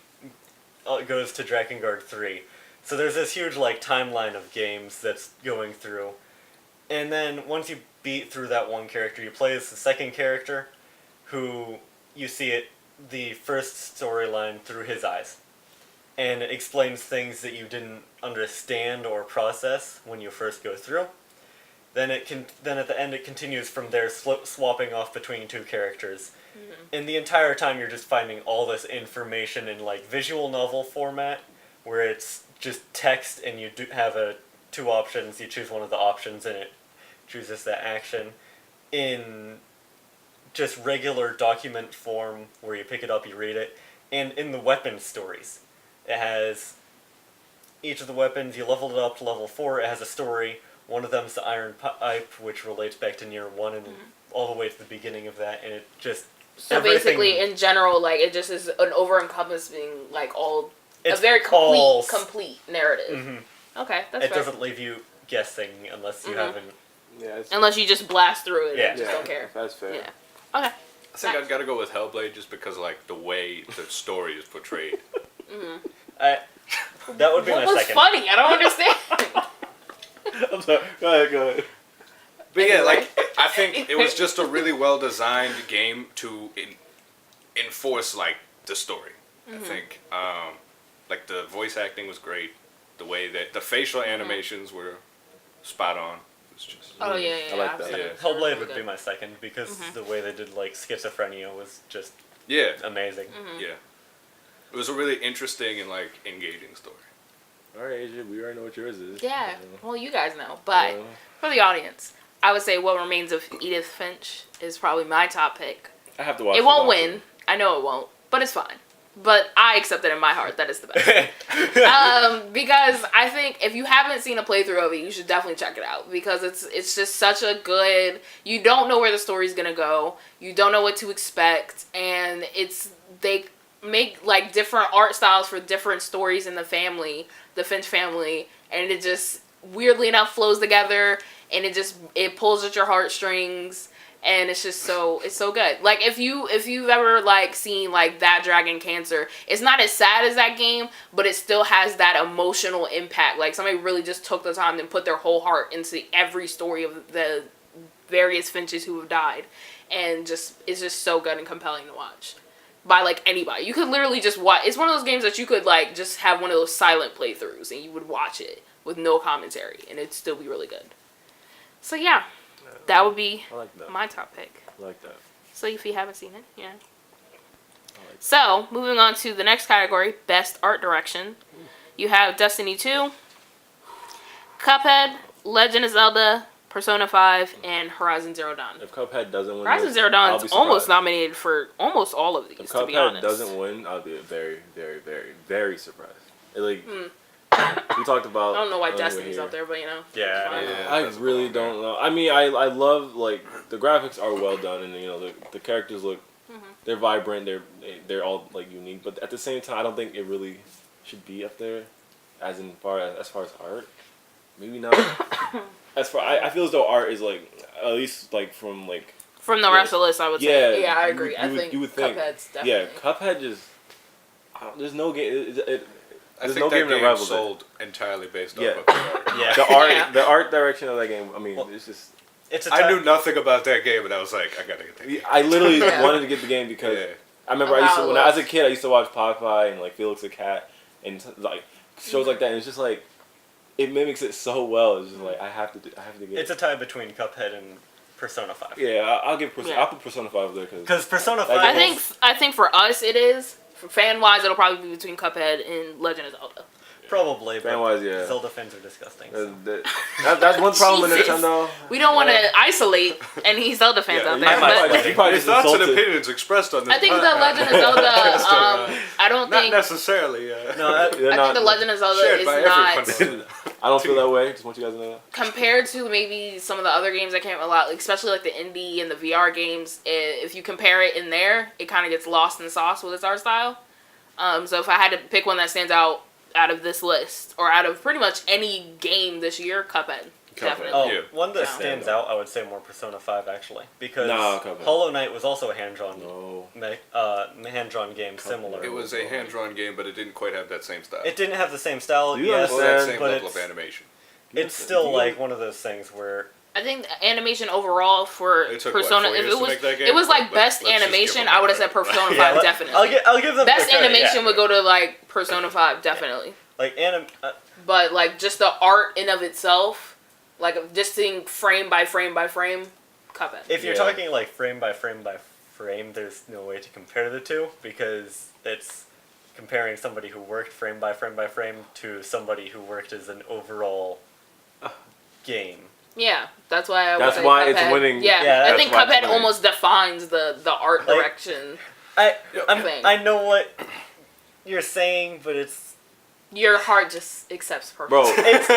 goes to Drakengard 3. So there's this huge like timeline of games that's going through. And then once you beat through that one character, you play as the second character, who you see the first storyline through his eyes. And it explains things that you didn't understand or process when you first go through. Then at the end it continues from there, swapping off between two characters. And the entire time you're just finding all this information in like visual novel format, where it's just text and you do have two options. You choose one of the options and it chooses that action. In just regular document form, where you pick it up, you read it, and in the weapon stories. It has each of the weapons, you leveled it up to level 4, it has a story. One of them's the Iron Pipe, which relates back to Nier 1 and all the way to the beginning of that, and it just... So basically, in general, like it just is an over-encompassing, like a It's very all complete narrative. Mhm. Okay, that's It fair. doesn't leave you guessing unless you haven't... Yeah. Unless you just blast through it Yeah. and just don't care. That's fair. Yeah. Okay. I think I've got to go with Hellblade just because like the way the story is portrayed. That would be What my was second. funny? I don't understand. I'm sorry. Go ahead. But yeah, like I think it was just a really well designed game to enforce like the story. I think like the voice acting was great. The way that the facial animations were spot on. It's just Oh yeah, I like that. absolutely. Yeah. Hellblade would be my second, because the way they did like schizophrenia was just yeah, amazing. yeah. It was a really interesting and like engaging story. All right, Adrian, we already know what yours is. Yeah. Well, you guys know, but for the audience, I would say What Remains of Edith Finch is probably my top pick. I have to watch. It won't win. I know it won't, but it's fine. But I accept it in my heart that it's the best. Because I think if you haven't seen a playthrough of it, you should definitely check it out, because it's just such a good. You don't know where the story's gonna go. You don't know what to expect, and they make like different art styles for different stories in the Finch family, and it just weirdly enough flows together, and it pulls at your heartstrings. And it's just so good. Like if you've ever like seen like That Dragon Cancer, it's not as sad as that game, but it still has that emotional impact. Like somebody really just took the time and put their whole heart into every story of the various Finches who have died, and it's just so good and compelling to watch. by like anybody. You could literally just watch. It's one of those games that you could like just have one of those silent playthroughs and you would watch it with no commentary and it'd still be really good. So yeah, that would be my top pick. I like that. So if you haven't seen it, yeah. So moving on to the next category, best art direction. You have Destiny 2, Cuphead, Legend of Zelda, Persona 5, and Horizon Zero Dawn. If Cuphead doesn't win, Horizon Zero Dawn is almost nominated for almost all of these. If to be Cuphead honest, doesn't win, I'll be very, very, very, very surprised. Like we talked about. I don't know why Destiny's up there, but you know. Yeah. I really don't know. I mean, I love like the graphics are well done, and you know the characters look, they're vibrant. They're all like unique, but at the same time, I don't think it really should be up there, as far as art. Maybe not. I feel as though art is like at least like from the rest of the list, I would say. Yeah, I agree. You would think Cuphead's definitely. Yeah, Cuphead just there's no game. I think that game sold entirely based off of the art. Yeah. The art direction of that game. I mean, it's just. I knew nothing about that game, and I was like, I gotta get that game. I literally wanted to get the game because I remember when I was a kid, I used to watch Popeye and like Felix the Cat and like shows like that, and it's just like it mimics it so well. It's just like I have to get. It's a tie between Cuphead and Persona 5. Yeah, I'll put Persona 5 there because Persona 5. I think for us it is. For fan wise, it'll probably be between Cuphead and Legend of Zelda. Probably. Fan wise, yeah. Zelda fans are disgusting. So. That's one problem with Nintendo. We don't want to isolate any Zelda fans out there. But your thoughts and opinions expressed on this. I think the Legend of Zelda. I don't think not necessarily. No, I think the Legend of Zelda is not. I don't feel that way. Just want you guys to know that. Compared to maybe some of the other games that came a lot, like, especially like the indie and the VR games, if you compare it in there, it kind of gets lost in the sauce with its art style. So if I had to pick one that stands out of this list, or out of pretty much any game this year, Cuphead. Definitely. One that stands out, I would say more Persona 5 actually, because Hollow Knight was also a hand-drawn game, similar. It was a hand-drawn game, but it didn't quite have that same style. It didn't have the same style, yes, that same level of animation. It's still like one of those things where I think animation overall for Persona, if it was like best animation, I would have said Persona 5 definitely. I'll give them best animation would go to like Persona 5 definitely. But like just the art in of itself. Like, just seeing frame by frame by frame, Cuphead. If you're talking, like, frame by frame by frame, there's no way to compare the two, because it's comparing somebody who worked frame by frame by frame to somebody who worked as an overall game. Yeah, that's why I would say Cuphead. It's winning. Yeah, I think Cuphead almost defines the art direction. I know what you're saying, but it's... Your heart just accepts purpose. Bro, it's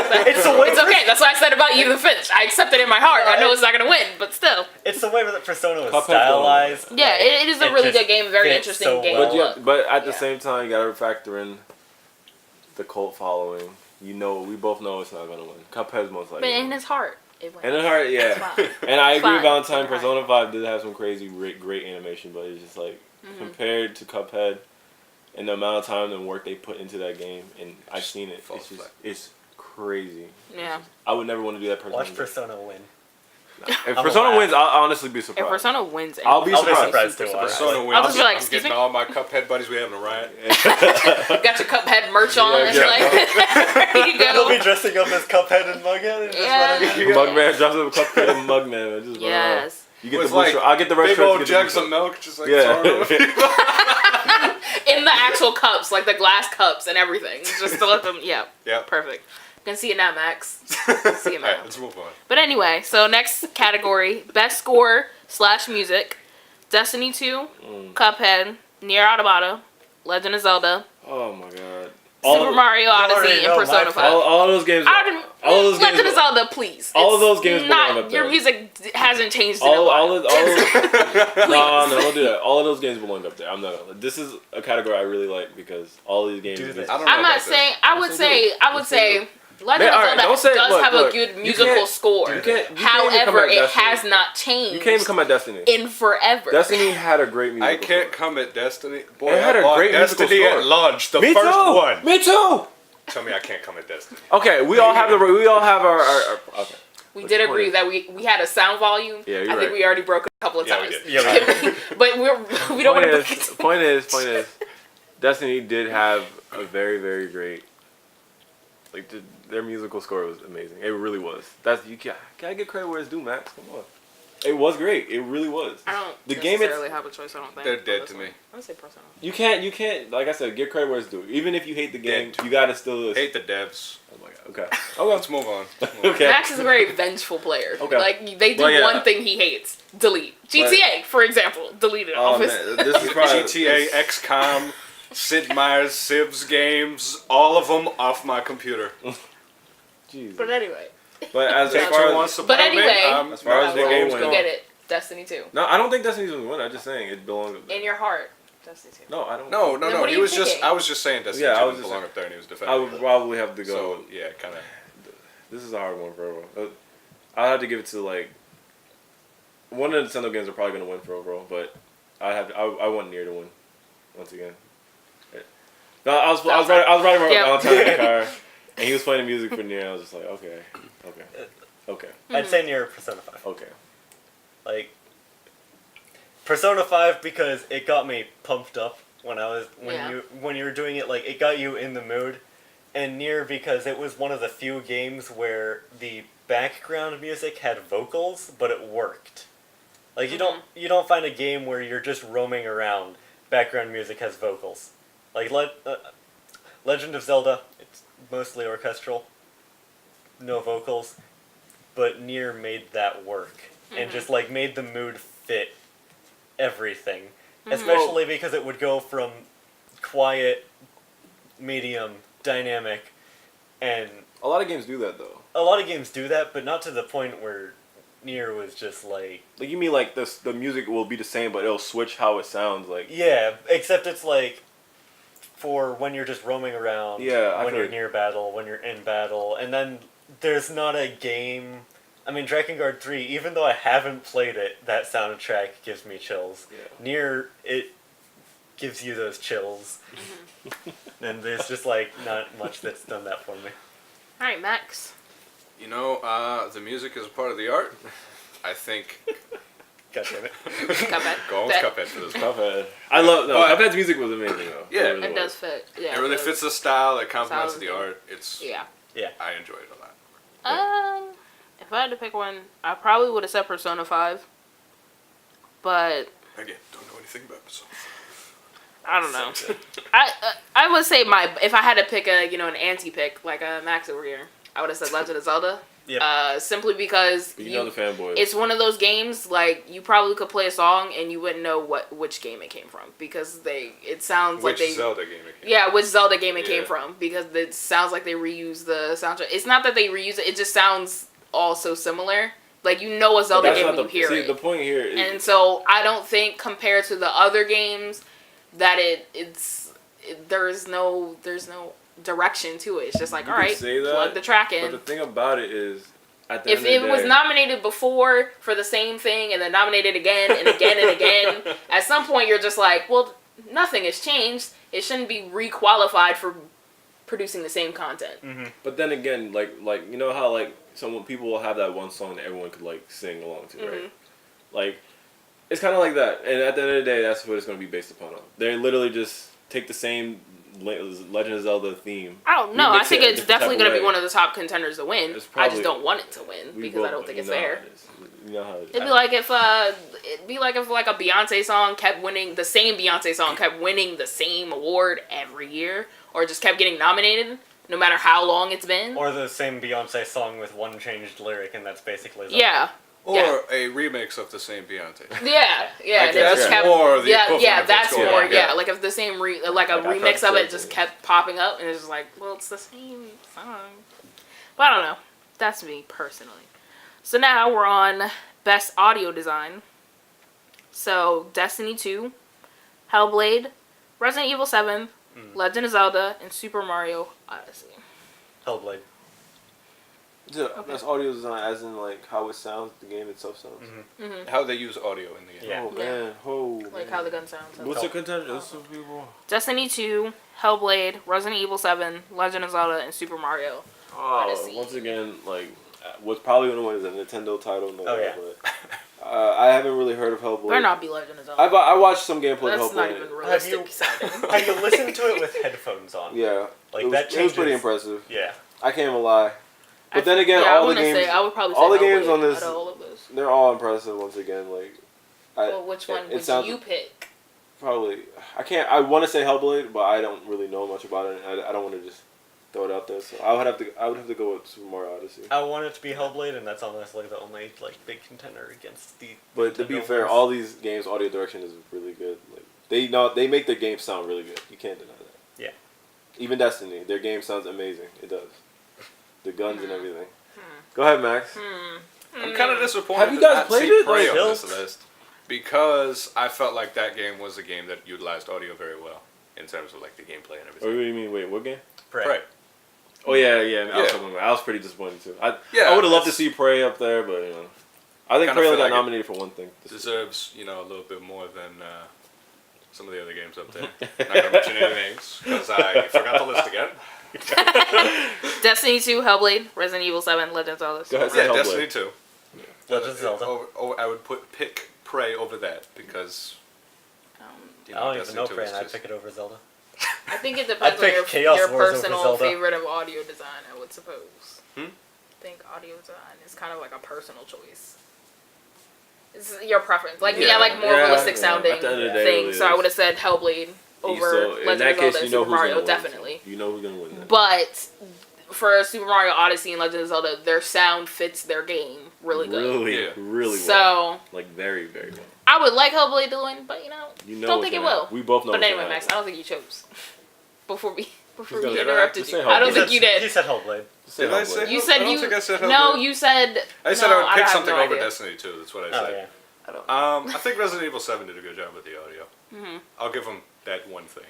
okay. That's what I said about you, the finish. I accept it in my heart. I know it's not going to win, but still. It's the way that Persona was stylized. Yeah, it is a really good game. Very interesting game. But at the same time, you got to factor in the cult following. You know, we both know it's not going to win. Cuphead's most likely. But in his heart, it wins. In his heart, yeah. And I agree, Valentine. Persona 5 did have some crazy, great animation, but it's just like, compared to Cuphead, and the amount of time and work they put into that game, and I've seen it. It's crazy. Yeah. I would never want to do that personally. Watch Persona win. If Persona wins, I'll honestly be surprised. If Persona wins, I'll be surprised too. Persona wins. I'll just be like, I'm getting all my Cuphead buddies. We having a riot. Got your Cuphead merch on. It's like, there you go. They'll be dressing up as Cuphead and Mugman. Mugman drops up Cuphead and Mugman. Just yes. You get the like I'll get the red big old jugs of milk, just like in the actual cups, like the glass cups and everything, just to let them. Yeah. Perfect. You can see it now, Max. See it now. Alright, let's move on. But anyway, so next category: best score / music. Destiny 2, Cuphead, Nier Automata, Legend of Zelda. Oh my god. Super Mario Odyssey and Persona 5. All those games. Legend of Zelda, please. All of those games belong up there. Your music hasn't changed in a while. No, don't do that. All of those games belong up there. I'm not. This is a category I really like because all of these games. I'm not saying. I would say. Legend of Zelda does have a good musical score. However, it has not changed. You can't even come at Destiny. In forever. Destiny had a great musical I can't come at Destiny. Boy, it had a great Destiny at launch. The first one. Me too. Tell me I can't come at Destiny. Okay, we all have our okay. we did agree that we had a sound volume. Yeah, you're I think right. we already broke it a couple of times. We did. Yeah, But we don't want to break it. Point is, Destiny did have a very, very great. Like their musical score was amazing. It really was. You gotta get credit where it's due, Max. Come on. It was great. It really was. I don't the game necessarily have a choice. I don't think they're dead to me. I'm gonna say Persona. You can't. Like I said, get credit where it's due. Even if you hate the game, you gotta still hate the devs. Oh my god. Okay. Let's move on. Okay. Max is a very vengeful player. Okay. Like they do one thing he hates. Delete. GTA, for example. Delete it off his. This is probably GTA, XCOM, Sid Meier's Civs games, all of them off my computer. Jesus. But anyway. But as Patron far wants as to But anyway, as far as the games we go, get it. Destiny 2. no, I don't think Destiny's gonna win. I'm just saying it belongs. In your heart, Destiny 2. No, I don't. No. Then what are He you was picking? I was just saying Destiny 2 would belong up there, and he was defending. I would probably have to go. So yeah, kind of. This is a hard one for overall. I'd have to give it to like one of the Nintendo games are probably gonna win for overall, but I want Nier to win once again. No, I was riding around Valentine in the car, and he was playing the music for Nier. I was just like, okay. I'd say near Persona 5. Okay. Like Persona 5 because it got me pumped up when you were doing it. Like it got you in the mood, and Nier because it was one of the few games where the background music had vocals, but it worked. Like you don't find a game where you're just roaming around, background music has vocals. Like Legend of Zelda, it's mostly orchestral, no vocals, but Nier made that work and just like made the mood fit everything, especially because it would go from quiet, medium, dynamic, and a lot of games do that though. a lot of games do that, but not to the point where Nier was just like you mean like the music will be the same, but it'll switch how it sounds. Like yeah, except it's like for when you're just roaming around, when you're near battle, when you're in battle, and then there's not a game. I mean, Drakengard 3, even though I haven't played it, that soundtrack gives me chills. Yeah. Nier, it gives you those chills. And there's just, like, not much that's done that for me. Alright, Max. You know, the music is a part of the art. I think. God damn it. Cuphead. Go with Cuphead for this one. Cuphead. I love Cuphead's music was amazing though. Yeah, it does fit. Yeah, it really fits the style. It complements the art. It's yeah. I enjoy it a lot. If I had to pick one, I probably would have said Persona 5. But Again, don't know anything about Persona. I don't know. I would say if I had to pick an anti-pick like Max over here, I would have said Legend of Zelda. Yep. Simply because You know the fanboys. it's one of those games like you probably could play a song and you wouldn't know which game it came from because it sounds like Which Zelda game it came from. Yeah, which Zelda game it came from because it sounds like they reuse the soundtrack. It's not that they reuse it; it just sounds all so similar. Like you know a Zelda game when you hear it. The point here is, and so I don't think compared to the other games that there's no direction to it. It's just like, all right, plug the track in. But the thing about it is, at the if end of the it day, was nominated before for the same thing and then nominated again and again and again, at some point you're just like, well, nothing has changed. It shouldn't be requalified for producing the same content. Mm-hmm. But then again, like you know how like some people will have that one song that everyone could like sing along to, right? Like it's kind of like that. And at the end of the day, that's what it's going to be based upon. They literally just take the same Legend of Zelda theme. I don't know. I think it's definitely going to be way. one of the top contenders to win. I just don't want it to win because I don't think it's fair. You know how it is. It'd be like if like a Beyonce song kept winning the same Beyonce song kept winning the same award every year, or just kept getting nominated no matter how long it's been. Or the same Beyonce song with one changed lyric, and that's basically Zelda. Yeah. Or a remix of the same Beyonce. Yeah. Like that's more the equivalent of that's what's going more. on. Yeah, like if the same remix of it just kept popping up, and it's just like, well, it's the same song. But I don't know. That's me personally. So now we're on Best Audio Design. So Destiny 2, Hellblade, Resident Evil 7, Legend of Zelda, and Super Mario Odyssey. Hellblade. That's audio design, as in like how it sounds, the game itself sounds. How they use audio in the game. Yeah. Oh man, Like how the gun sounds. What's the contender? That's some people. Destiny 2, Hellblade, Resident Evil 7, Legend of Zelda, and Super Mario Odyssey. Once again, like what's probably gonna win is a Nintendo title. No doubt, yeah. but I haven't really heard of Hellblade. Better not be Legend of Zelda. I watched some gameplay of That's Hellblade. not even realistic sounding. Have you listened to it with headphones on? Yeah, Like it was pretty impressive. Yeah. I can't even lie. But then again, all the games, I would probably say all the Hellblade games on this, out of all of those. they're all impressive. Once again, like, Well, which one would you pick? Probably, I can't. I want to say Hellblade, but I don't really know much about it. I don't want to just throw it out there. So I would have to go with Super Mario Odyssey. I want it to be Hellblade, and that's honestly the only like big contender against the. But to be fair, all these games' audio direction is really good. Like they make their games sound really good. You can't deny that. Yeah. Even Destiny, their game sounds amazing. It does. The guns and everything. Go ahead, Max. I'm kind of disappointed. Have you guys played it? Prey on Like, this list because I felt like that game was a game that utilized audio very well in terms of like the gameplay and Oh, everything. what do you mean? Wait, what game? Prey. Oh yeah. I was pretty disappointed too. I Yeah, would have loved to see Prey up there, but I think Kinda Prey feel got like it nominated for one thing. Deserves a little bit more than some of the other games up there. Not gonna mention any names because I forgot the list again. Destiny 2, Hellblade, Resident Evil 7, Legend of Zelda. Go ahead, Yeah, Hellblade. Destiny 2. Legend of Zelda. I would pick Prey over that because. I don't even Destiny know 2 Prey, is and I'd just- pick it over Zelda. I think it depends on pick Chaos your Wars over personal Zelda. favorite of audio design, I would suppose. Hmm? I think audio design is kind of like a personal choice. It's your preference. Like, Yeah. like more realistic yeah. sounding At the end of the day, thing. it So I is. would have said Hellblade over So in Legend that of case, Zelda you and know Super who's Mario, gonna win. definitely. You know who's gonna win. Then. But for Super Mario Odyssey and Legend of Zelda, their sound fits their game really good. Really So well. Like very, very well. I would like Hellblade to win, but don't what's think it gonna will. happen. We both know. But what's anyway, gonna Max, I happen. don't think you chose. Before we gonna- interrupted Just you, say I don't Hellblade. think you did. He said Hellblade. Say Did I Hellblade. say- You said I don't you. think I said No, Hellblade. you said. I said no, I would pick have something no over idea. Destiny 2. That's what I Oh said. yeah. I don't. I think Resident Evil 7 did a good job with the audio. Mm-hmm. I'll give them that one thing.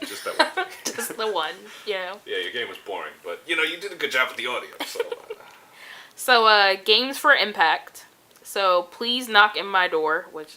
Just that one thing. Just the one, Yeah, your game was boring, but you did a good job with the audio. So. So, games for impact. So, Please Knock in My Door, which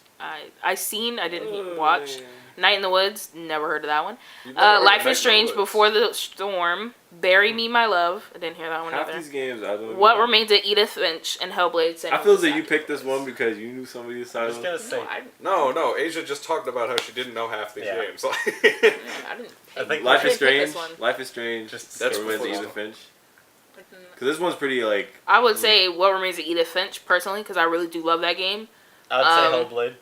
I seen, I didn't watch. Night in the Woods, never heard of that one. Life is Strange, Before the Storm, Bury Me, My Love. I didn't hear that one Half either. these games, I don't. What Remains of Edith Finch and Hellblade. I feel that you picked this one because you knew some of these I was titles. gonna say. No, Asia just talked about how she didn't know half these Yeah. games. I didn't. I think Life I is didn't pick Strange. this one. Life is Strange. Just- That's Remains of before Edith this Finch. Because this one's pretty like. I would say What Remains of Edith Finch, personally, because I really do love that game. I'd say Hellblade.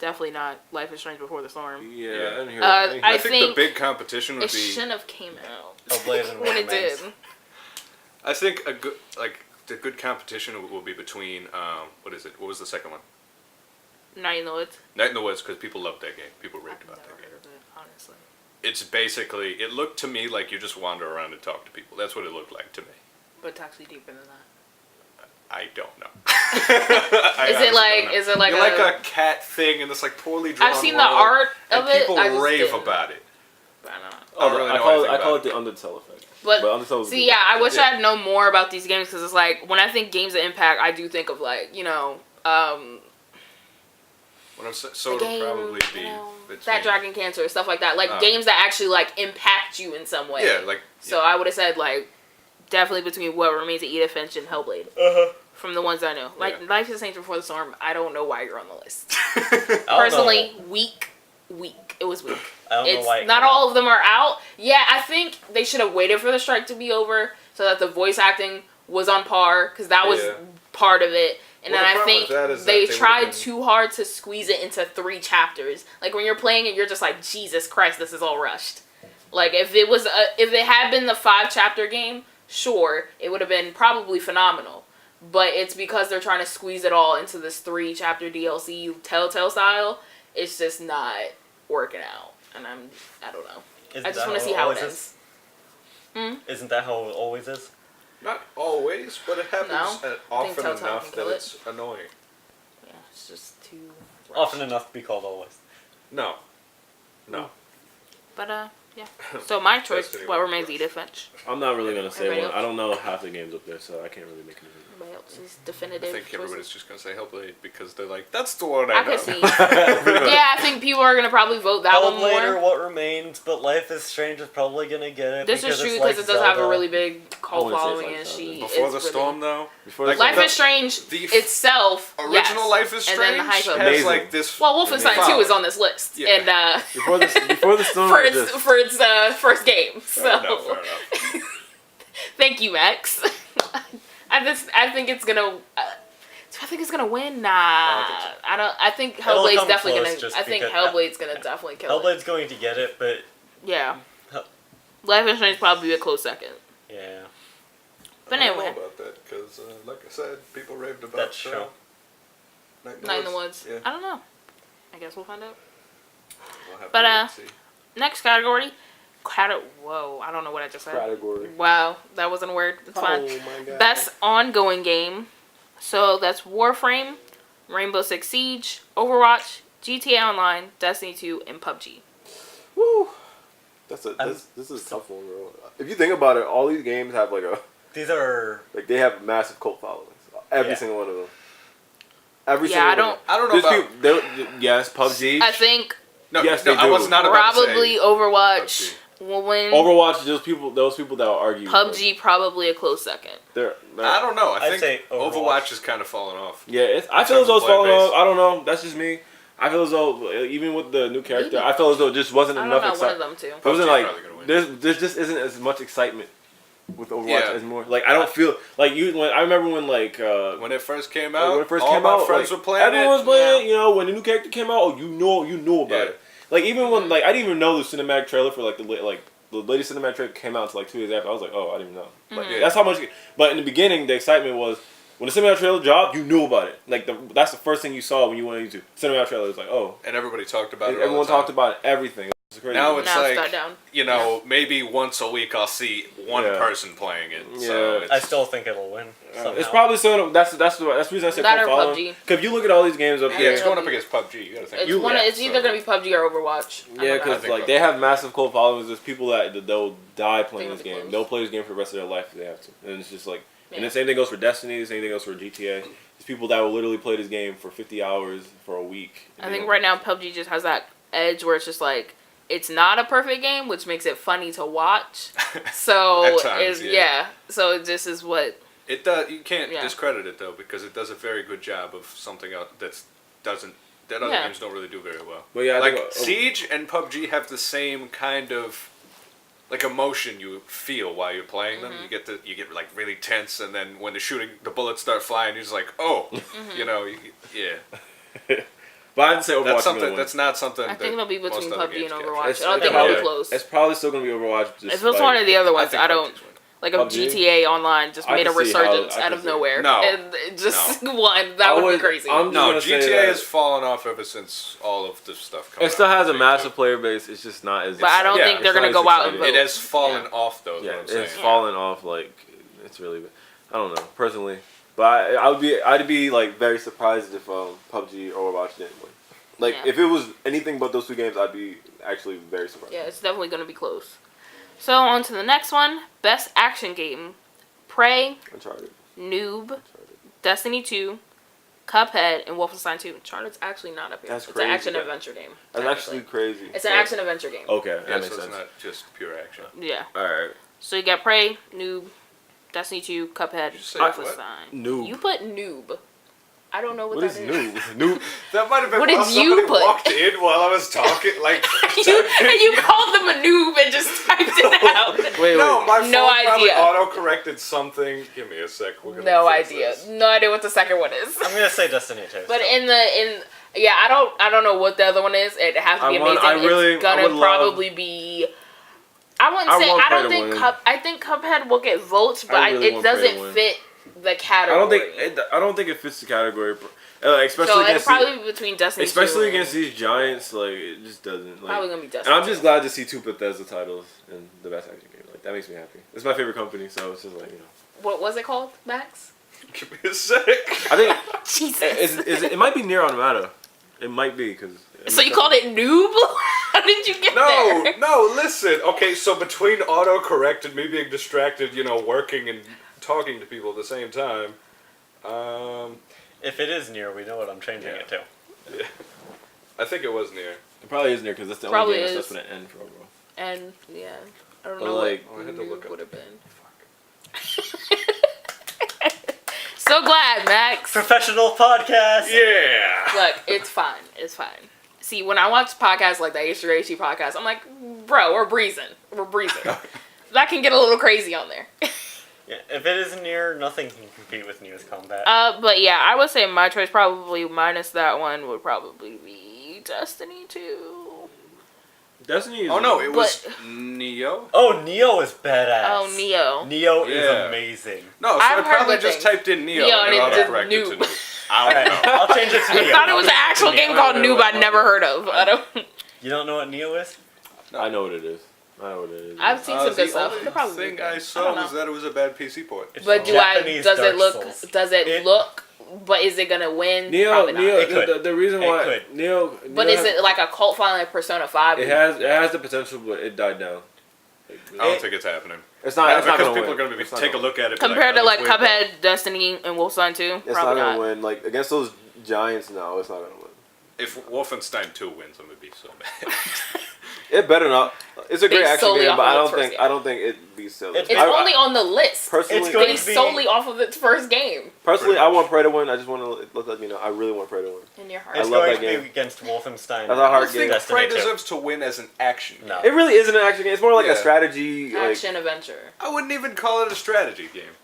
Definitely not Life is Strange Before the Storm. Yeah, Yeah. I didn't hear. I think the think big competition would It be. shouldn't have came out Hellblade and when What it Remains. did. I think the good competition will be between what is it? What was the second one? Night in the Woods. Night in the Woods, because people loved that game. People raved I've about never that game. heard of it, honestly. It's basically, it looked to me like you just wander around and talk to people. That's what it looked like to me. But it's actually deeper than that. I don't know. Is it like You're like a cat thing in this like poorly drawn I've seen the world, art of and it. people I just rave didn't. about it. I don't know. I don't really know I anything call about it the Undertale effect. But Undertale was see, good. yeah, I wish Yeah. I'd known more about these games because it's like when I think games of impact, I do think of like What I'm saying, so the it'll game, probably be that between- Dragon Cancer, stuff like that. Like games that actually like impact you in some way. Yeah, like So I would have said like definitely between What Remains of Edith Finch and Hellblade. From the ones I know, like Yeah. Life is Strange Before the Storm. I don't know why you're on the list. I don't Personally, know. weak. It was weak. I don't know It's why. not all of them are out. Yeah, I think they should have waited for the strike to be over so that the voice acting was on par because that was Yeah. part of it. And Well, then the I problem think with that is that they they tried would've been- too hard to squeeze it into 3 chapters. Like when you're playing it, you're just like, Jesus Christ, this is all rushed. Like if it had been the 5-chapter game, sure, it would have been probably phenomenal. But it's because they're trying to squeeze it all into this 3-chapter DLC Telltale style. It's just not working out, and I don't know. I just want to see how it ends. Isn't that how it always is? not always, but it happens No, I think often Telltale enough can that kill it. it's annoying. Yeah, it's just too rushed. Often enough to be called always. No. But yeah. So my choice, Destiny What was Remains of rushed. Edith Finch. I'm not really gonna say Everybody one. else? I don't know half the games up there, so I can't really make a decision. Everybody else? She's definitive. I think choices. everybody's just gonna say Hellblade because they're like, that's the one I I know. can see. Yeah, I think people are gonna probably vote that one Hellblade or more. What Remains, but Life is Strange is probably gonna get it. This is true it's because like it does have a Zelda. really big cult wouldn't say it's following, like and Zelda. she Before is the really... Storm, though. Before Like, Life the- is Strange the itself, Original yes. Life is And then Strange the hype of has Amazing. like this. Well, Wolfenstein 2 is on this list, Yeah. and before the storm. for was its just- for its first game. So Fair enough. thank you, Max. I think it's gonna. Do I think it's gonna win? Nah, I don't. I think It'll Hellblade's come definitely close gonna. just I think because- Hellblade's gonna definitely kill it. Hellblade's going to get it, but Yeah. Hell- Life is Strange probably be a close second. yeah. But I don't anyway. know about that because, like I said, people raved about That's true. Night in the Woods. Yeah. I don't know. I guess we'll find out. We'll have But, to wait and see. Next category. Whoa, I don't know what I just said. Category. Wow, that wasn't a word. It's fine. Oh my god. Best ongoing game. So that's Warframe, Rainbow Six Siege, Overwatch, GTA Online, Destiny 2, and PUBG. Woo. This is a tough one, bro. If you think about it, all these games have These are they have massive cult followings. Every single one of them. Every Yeah, single I one. don't- I don't know There's about. people, yes, PUBG. I think No, Yes, no, they I do. was not about to probably say Overwatch PUBG. will win. Overwatch. Those people that will argue. PUBG probably a close second. They're I don't know. I I'd think say Overwatch. Overwatch is kind of falling off. Yeah, I feel as though it's falling off. I don't know. That's just me. I feel as though even with the new character, Maybe. I felt as though it just wasn't I don't enough know, one of excitement. them too. It wasn't PUBG's like probably gonna win. there just isn't as much excitement with Overwatch Yeah. as more. Like I don't feel like I remember when When it first came out, when it first all came my out, friends like, were playing everyone was it. playing it. Yeah. You know, when the new character came out, you knew about Yeah. it. Like even when I didn't even know the cinematic trailer for the latest cinematic trailer came out until 2 days after. I was like, oh, I didn't even know. Like Yeah. that's how much. But in the beginning, the excitement was when the cinematic trailer dropped, you knew about it. Like that's the first thing you saw when you went into cinematic trailer. It was like, oh, And everybody talked about it. everyone talked about everything. It was crazy. Now it's Now it's like died down. maybe once a week I'll see one Yeah. person playing it. So Yeah. it's, I still think it'll win. Somehow. It's probably so. That's the reason I said That or cult following. PUBG. Because if you look at all these games up yeah, here, it's going up against PUBG. You gotta think. It's either gonna be PUBG or Overwatch. I yeah, don't know. because think they have massive cult followings. There's people that they'll die playing They this will be game. close. They'll play this game for the rest of their life if they have to. And it's just like, and Yeah. the same thing goes for Destiny. The same thing goes for GTA. There's people that will literally play this game for 50 hours for a week. I think right now PUBG just has that edge where it's just like it's not a perfect game, which makes it funny to watch. So At times, So this is what It does. You can't Yeah. discredit it though because it does a very good job of something else that other Yeah. games don't really do very well. But yeah, I Like think, Siege and PUBG have the same kind of like emotion you feel while you're playing them. Mm-hmm. You get like really tense, and then when the bullets start flying, you're just like, oh, yeah. but I'd say Overwatch. That's is gonna something. win. That's not something. I think it'll be that between most other PUBG and games Overwatch. catch. I don't think probably- it'll be close. It's probably still gonna be Overwatch. Just If it's one of the other I ones, think I don't. PUBG's winning. Like a PUBG? GTA Online just I made a can see how- resurgence I out can of see- nowhere. No. And it just won. That would be crazy. I'm just No, gonna say GTA that has fallen off ever since all of this stuff comes out. It still has a Take massive two. player base. It's just not as. But I don't Yeah, think they're it's gonna not go as out and exciting. vote. It has fallen Yeah. off though. Is Yeah, what I'm it's saying. fallen off. Like it's really. I don't know personally, but I'd be like very surprised if PUBG or Overwatch didn't win. Like Yeah. if it was anything but those two games, I'd be actually very surprised. Yeah, it's definitely gonna be close. So on to the next one. Best action game. Prey, Uncharted. Noob, Destiny 2, Cuphead, and Wolfenstein 2. Uncharted's actually not up here. That's it's crazy. an action-adventure game. That's technically. actually crazy. It's an action-adventure game. Okay, Yeah, that makes so it's sense. not just pure action. Yeah. All right. So you got Prey, Noob, Destiny 2, Cuphead, you say what? Wolfenstein. Noob. You put Noob. I don't know what What that is is. noob? Noob. That might have been What did while you somebody put? walked in while I was talking. Like you called them a noob and just typed it out. Wait, no, my phone No probably idea. auto-corrected something. Give me a sec. We're gonna No fix idea. this. No idea what the second one is. I'm gonna say Destiny 2. But still. yeah, I don't know what the other one is. It has to be amazing. It's gonna probably be. I wouldn't say. want I Prey don't to think win. I think Cuphead will get votes, but I really it want Prey to doesn't win. fit the I category. don't think it fits the category. Especially So it'll against probably be between Destiny 2 especially and- against these giants. Like it just doesn't. Like, Probably gonna be Destiny. and I'm just glad to see two Bethesda titles in the best action game. Like that makes me happy. It's my favorite company, so it's just like What was it called, Max? Give me a sec. I think Jesus. it might be Near Automata. It might be because. So you called it noob? How did you get there? No, listen. Okay, so between autocorrect and me being distracted, working and talking to people at the same time, If it is Nier, we know what I'm changing it to. Yeah. I think it was Nier. It probably is Nier because that's the Probably only game that is. starts with an N for overall. And yeah, I don't But, know like, I what had to look up. would have been. So glad, Max. Professional podcast. Yeah. Look, it's fine. It's fine. See, when I watch podcasts like the H3HT podcast, I'm like, bro, we're breezing. We're breezing. That can get a little crazy on there. Yeah, if it is Nier, nothing can compete with Nier's combat. But yeah, I would say my choice probably minus that one would probably be Destiny 2. Destiny is... Oh no, it was Neo. Oh, Neo is badass. Oh, Neo. Neo Yeah. is amazing. No, so I've I heard probably good just things. typed in Neo, Neo and and it it autocorrected to Noob. Noob. I don't know. I'll change it to Neo. I thought it was an actual game called Noob I'd never heard of. I don't. You don't know what Neo is? I know what it is. I know what it is. I've seen some good stuff. The It'll probably only be thing good. I saw don't was know. that it was a bad PC port. It's But Japanese does it Dark look? Souls. Does it look? But is it gonna win? Neo, Probably not. Neo. It could. The reason It why could. Neo. But Neo is it like a cult following like Persona 5? It has the potential, but it died down. I don't think it's happening. It's not. Yeah, It's not because gonna people win. are going to be It's not take a gonna look at it. and be Compared to "Oh, like it's way Cuphead, Destiny, and Wolfenstein 2? It's Probably not not. gonna win. Like against those giants, no, it's not gonna win. If Wolfenstein 2 wins, I'm going to be so mad. It better not. It's a great Based action solely game, off but of I its don't first think. game. I don't think it beats Zelda. It's It's only on the list. Personally, It's going Based to be- solely off of its first game. personally, I want Prey to win. I just want to let you know. I really want Prey to win. In your heart. I It's love going that to game. be against Wolfenstein. That's a hard I game. think Destiny Prey 2. deserves to win as an action game. No. It really is an action game. It's more like Yeah. a strategy. Like, Action adventure. I wouldn't even call it a strategy game.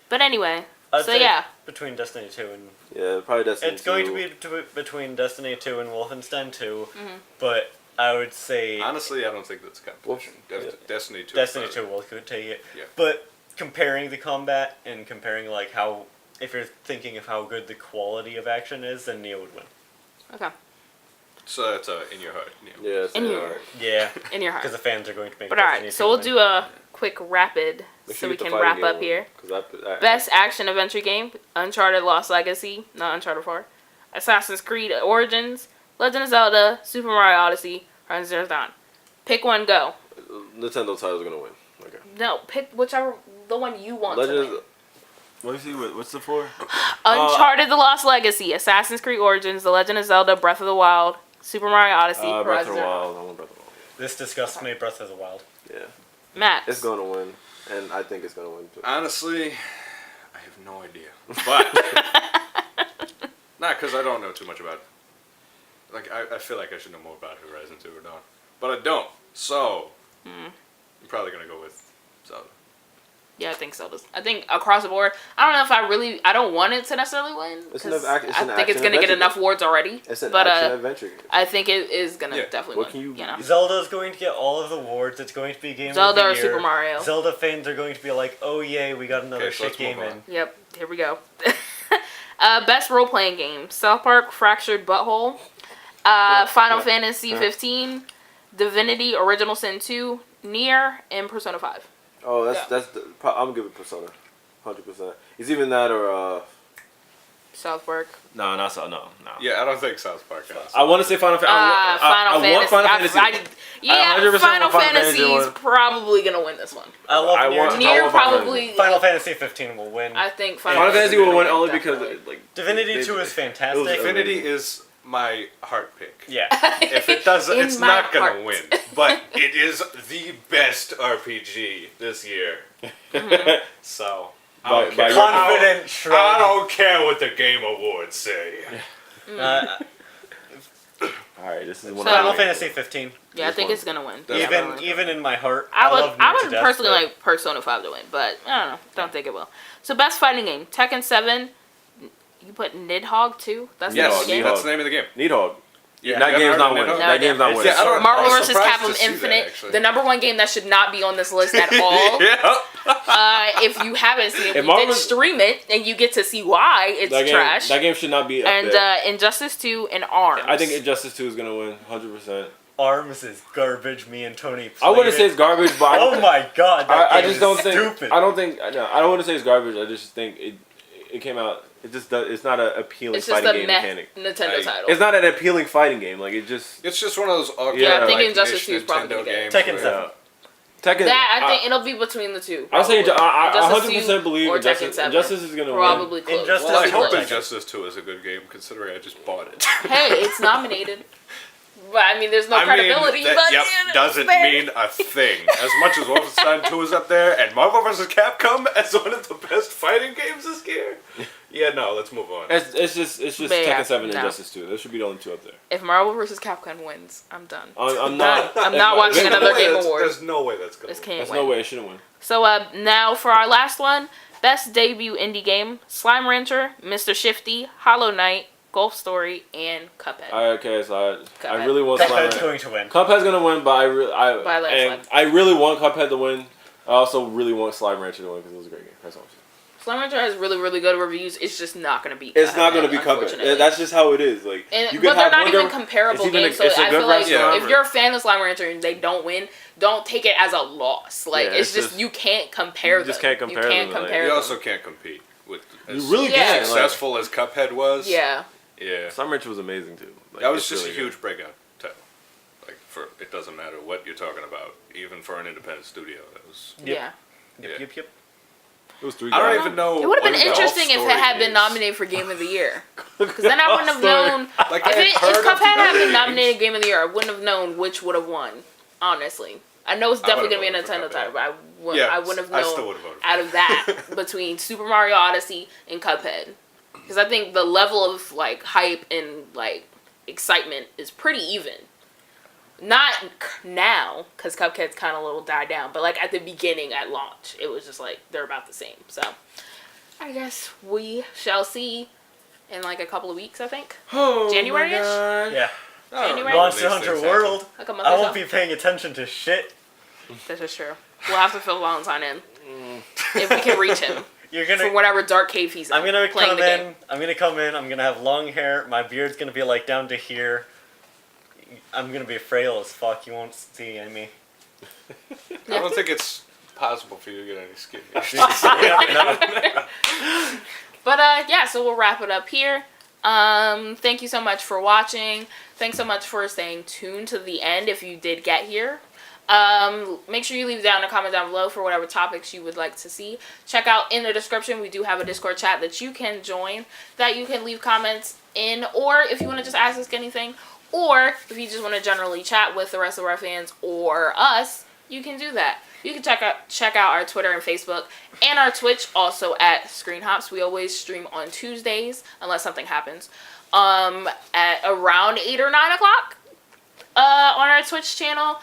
But anyway, I'd so say yeah. between Destiny 2 and... yeah, probably Destiny. It's going 2. to be between Destiny 2 and Wolfenstein 2, Mm-hmm. but I would say Honestly, I don't think that's competition. Yeah. Destiny 2. Destiny is 2 better. will take it. Yeah. But comparing the combat and comparing like how... If you're thinking of how good the quality of action is, then Neo would win. Okay. So that's in your heart. Yeah. Yeah, it's In your- hard. Yeah, In your heart. because the fans are going to make But Destiny alright, so 2 we'll win. do a quick rapid Make so sure we you get can the wrap fighting up game here. 'Cause I- Best action adventure game: Uncharted Lost Legacy, not Uncharted 4, Assassin's Creed Origins, Legend of Zelda, Super Mario Odyssey, Horizon Zero Dawn. Pick one, go. Nintendo title's gonna win. Okay. No, pick whichever, the one you want Legend. to win. Let me see. What's the four? Uncharted The Lost Legacy, Assassin's Creed Origins, The Legend of Zelda, Breath of the Wild, Super Mario Odyssey, Breath of Horizon the Zero Dawn. Wild. I want Breath of the Wild. This disgusts me, Breath of the Wild. Yeah, Max. it's gonna win, and I think it's gonna win too. Honestly, I have no idea. But not because I don't know too much about it. Like I feel like I should know more about Horizon Zero Dawn, but I don't. So I'm probably gonna go with Zelda. Yeah, I think so. I think across the board, I don't know if I don't want it to necessarily win. It's 'cause an I think it's action going to get adventure enough awards already. It's an but action adventure game. I think it is going to Yeah. definitely What win. can you- know? Zelda's going to get all of the awards. It's going to be Game Zelda of or the Year. Super Mario. Zelda fans are going to be like, oh yay, we got another Okay, so shit let's move game on. in. Yep, here we go. Best role playing game: South Park Fractured Butthole, Final Fantasy 15, Divinity Original Sin 2, Nier, and Persona 5. Oh, Yeah. I'm gonna give it Persona, 100%. It's even that or South Park. no, not so. No. Yeah, I don't think South Park has. I want to say Final Fantasy. Final Fantasy. I want Final Fantasy. Yeah, 100% Final want Final Fantasy Fantasy is one. probably gonna win this one. I love I Nier. want- Nier Final Fantasy. probably. Final Fantasy 15 will win. I think Final Fantasy will win only definitely. because like Divinity 2 is fantastic. Infinity is my heart pick. Yeah. If it doesn't, In it's my not gonna heart. win. But it is the best RPG this year. So I By- don't by care. your- Confident I shrug. don't care what the Game Awards say. Uh, all right, this is one. So- Final of Fantasy 15. Yeah, I think it's gonna win. Even in my heart, I love would Nier to death, personally but- like Persona 5 to win, but I don't know. Don't think it will. So best fighting game: Tekken 7. You put Nidhogg too. That's the name of Yes, the game. that's the name of the game. Needhog. Yeah, That game's not winning. Nidhogg. That game's not It's- winning. yeah, I don't- Marvel I was vs. surprised to Capcom see that, Infinite, actually. the number one game that should not be on this list at all. Yeah. If you haven't seen it, If we did Marvel- stream it, and you get to see why it's That game, trash. That game should not be up And there. Injustice 2 and ARMS. I think Injustice 2 is gonna win 100%. ARMS is garbage. Me and Tony played I wouldn't say it. it's garbage, but I Oh my god, that I game just is don't think. stupid. I don't think. No, I don't want to say it's garbage. I just think it came out. It just does. It's not an appealing it's just fighting a game meh mechanic. Nintendo title. It's not an appealing fighting game. Like it just. It's just one of those awkward, Yeah, I think like, Injustice niche 2 is probably Nintendo gonna get it. games Tekken where- 7. Tekken. I think it'll be between the two. I was saying, I 100% believe or Injustice. Injustice is gonna probably win. Close. Injustice Well, I hope close. Injustice 2 is a good game, considering I just bought it. Hey, it's nominated. But I mean, there's no credibility. But doesn't mean a thing. As much as Wolfenstein 2 is up there, and Marvel vs. Capcom as one of the best fighting games this year. Yeah, no, let's move on. It's just Tekken 7 and Injustice 2. There should be the only two up there. If Marvel vs. Capcom wins, I'm done. I'm not. I'm not watching another Game Award. There's no way that's gonna win. There's no way it shouldn't win. So now for our last one, best debut indie game: Slime Rancher, Mr. Shifty, Hollow Knight, Golf Story, and Cuphead. Okay, so I really want Slime Cuphead's Rancher. going to win. Cuphead's gonna win, but By I really want Cuphead to win. I also really want Slime Rancher to win because it was a great game. That's all I'm saying. Slime Rancher has really, really good reviews. It's just not going to beat. It's not going to be Cuphead. That's just how it is. Like, but they're not even comparable games. So I feel like if you're a fan of Slime Rancher and they don't win, don't take it as a loss. Like it's just you can't compare them. You just can't compare them. You also can't compete with. You really can't. Successful as Cuphead was. Yeah. Yeah. Slime Rancher was amazing too. That was just a huge breakout title. Like it doesn't matter what you're talking about, even for an independent studio. That was. Yeah. Yep. It was 3 I don't even know. It would have been interesting if it had been nominated for Game of the Year. Because then I wouldn't have known. Like, if Cuphead had been nominated Game of the Year, I wouldn't have known which would have won. Honestly, I know it's definitely gonna be a Nintendo title, but I wouldn't have known out of that between Super Mario Odyssey and Cuphead. Because I think the level of like hype and like excitement is pretty even. Not now, because Cuphead's kind of a little died down, but like at the beginning, at launch, it was just like they're about the same. So, I guess we shall see in like a couple of weeks, I think. Oh, January-ish? Yeah. January? Monster Hunter World. Like a month I or won't so. be paying attention to shit. This is true. We'll have to fill Valentine in. If we can reach him. You're gonna From whatever dark cave he's in. I'm gonna playing come the in. game. I'm gonna come in. I'm gonna have long hair. My beard's gonna be like down to here. I'm gonna be frail as fuck. You won't see me. I don't think it's possible for you to get any skin. But yeah, so we'll wrap it up here. Thank you so much for watching. Thanks so much for staying tuned to the end if you did get here. Make sure you leave down a comment down below for whatever topics you would like to see. Check out in the description, we do have a Discord chat that you can join, that you can leave comments in, or if you want to just ask us anything, or if you just want to generally chat with the rest of our fans or us, you can do that. You can check out our Twitter and Facebook and our Twitch, also at Screenhops. We always stream on Tuesdays unless something happens. At around 8 or 9 o'clock on our Twitch channel.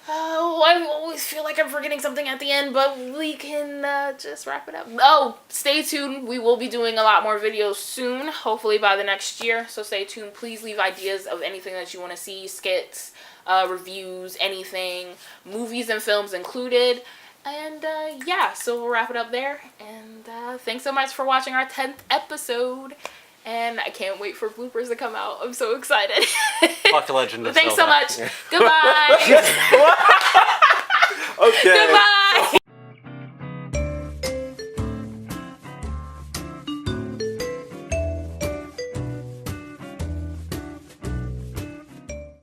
I always feel like I'm forgetting something at the end, but we can just wrap it up. Oh, stay tuned. We will be doing a lot more videos soon, hopefully by the next year. So stay tuned. Please leave ideas of anything that you want to see, skits, reviews, anything, movies and films included. And yeah, so we'll wrap it up there. And thanks so much for watching our 10th episode. And I can't wait for bloopers to come out. I'm so excited. Fuck Legend of Thanks Zelda. so much. Goodbye.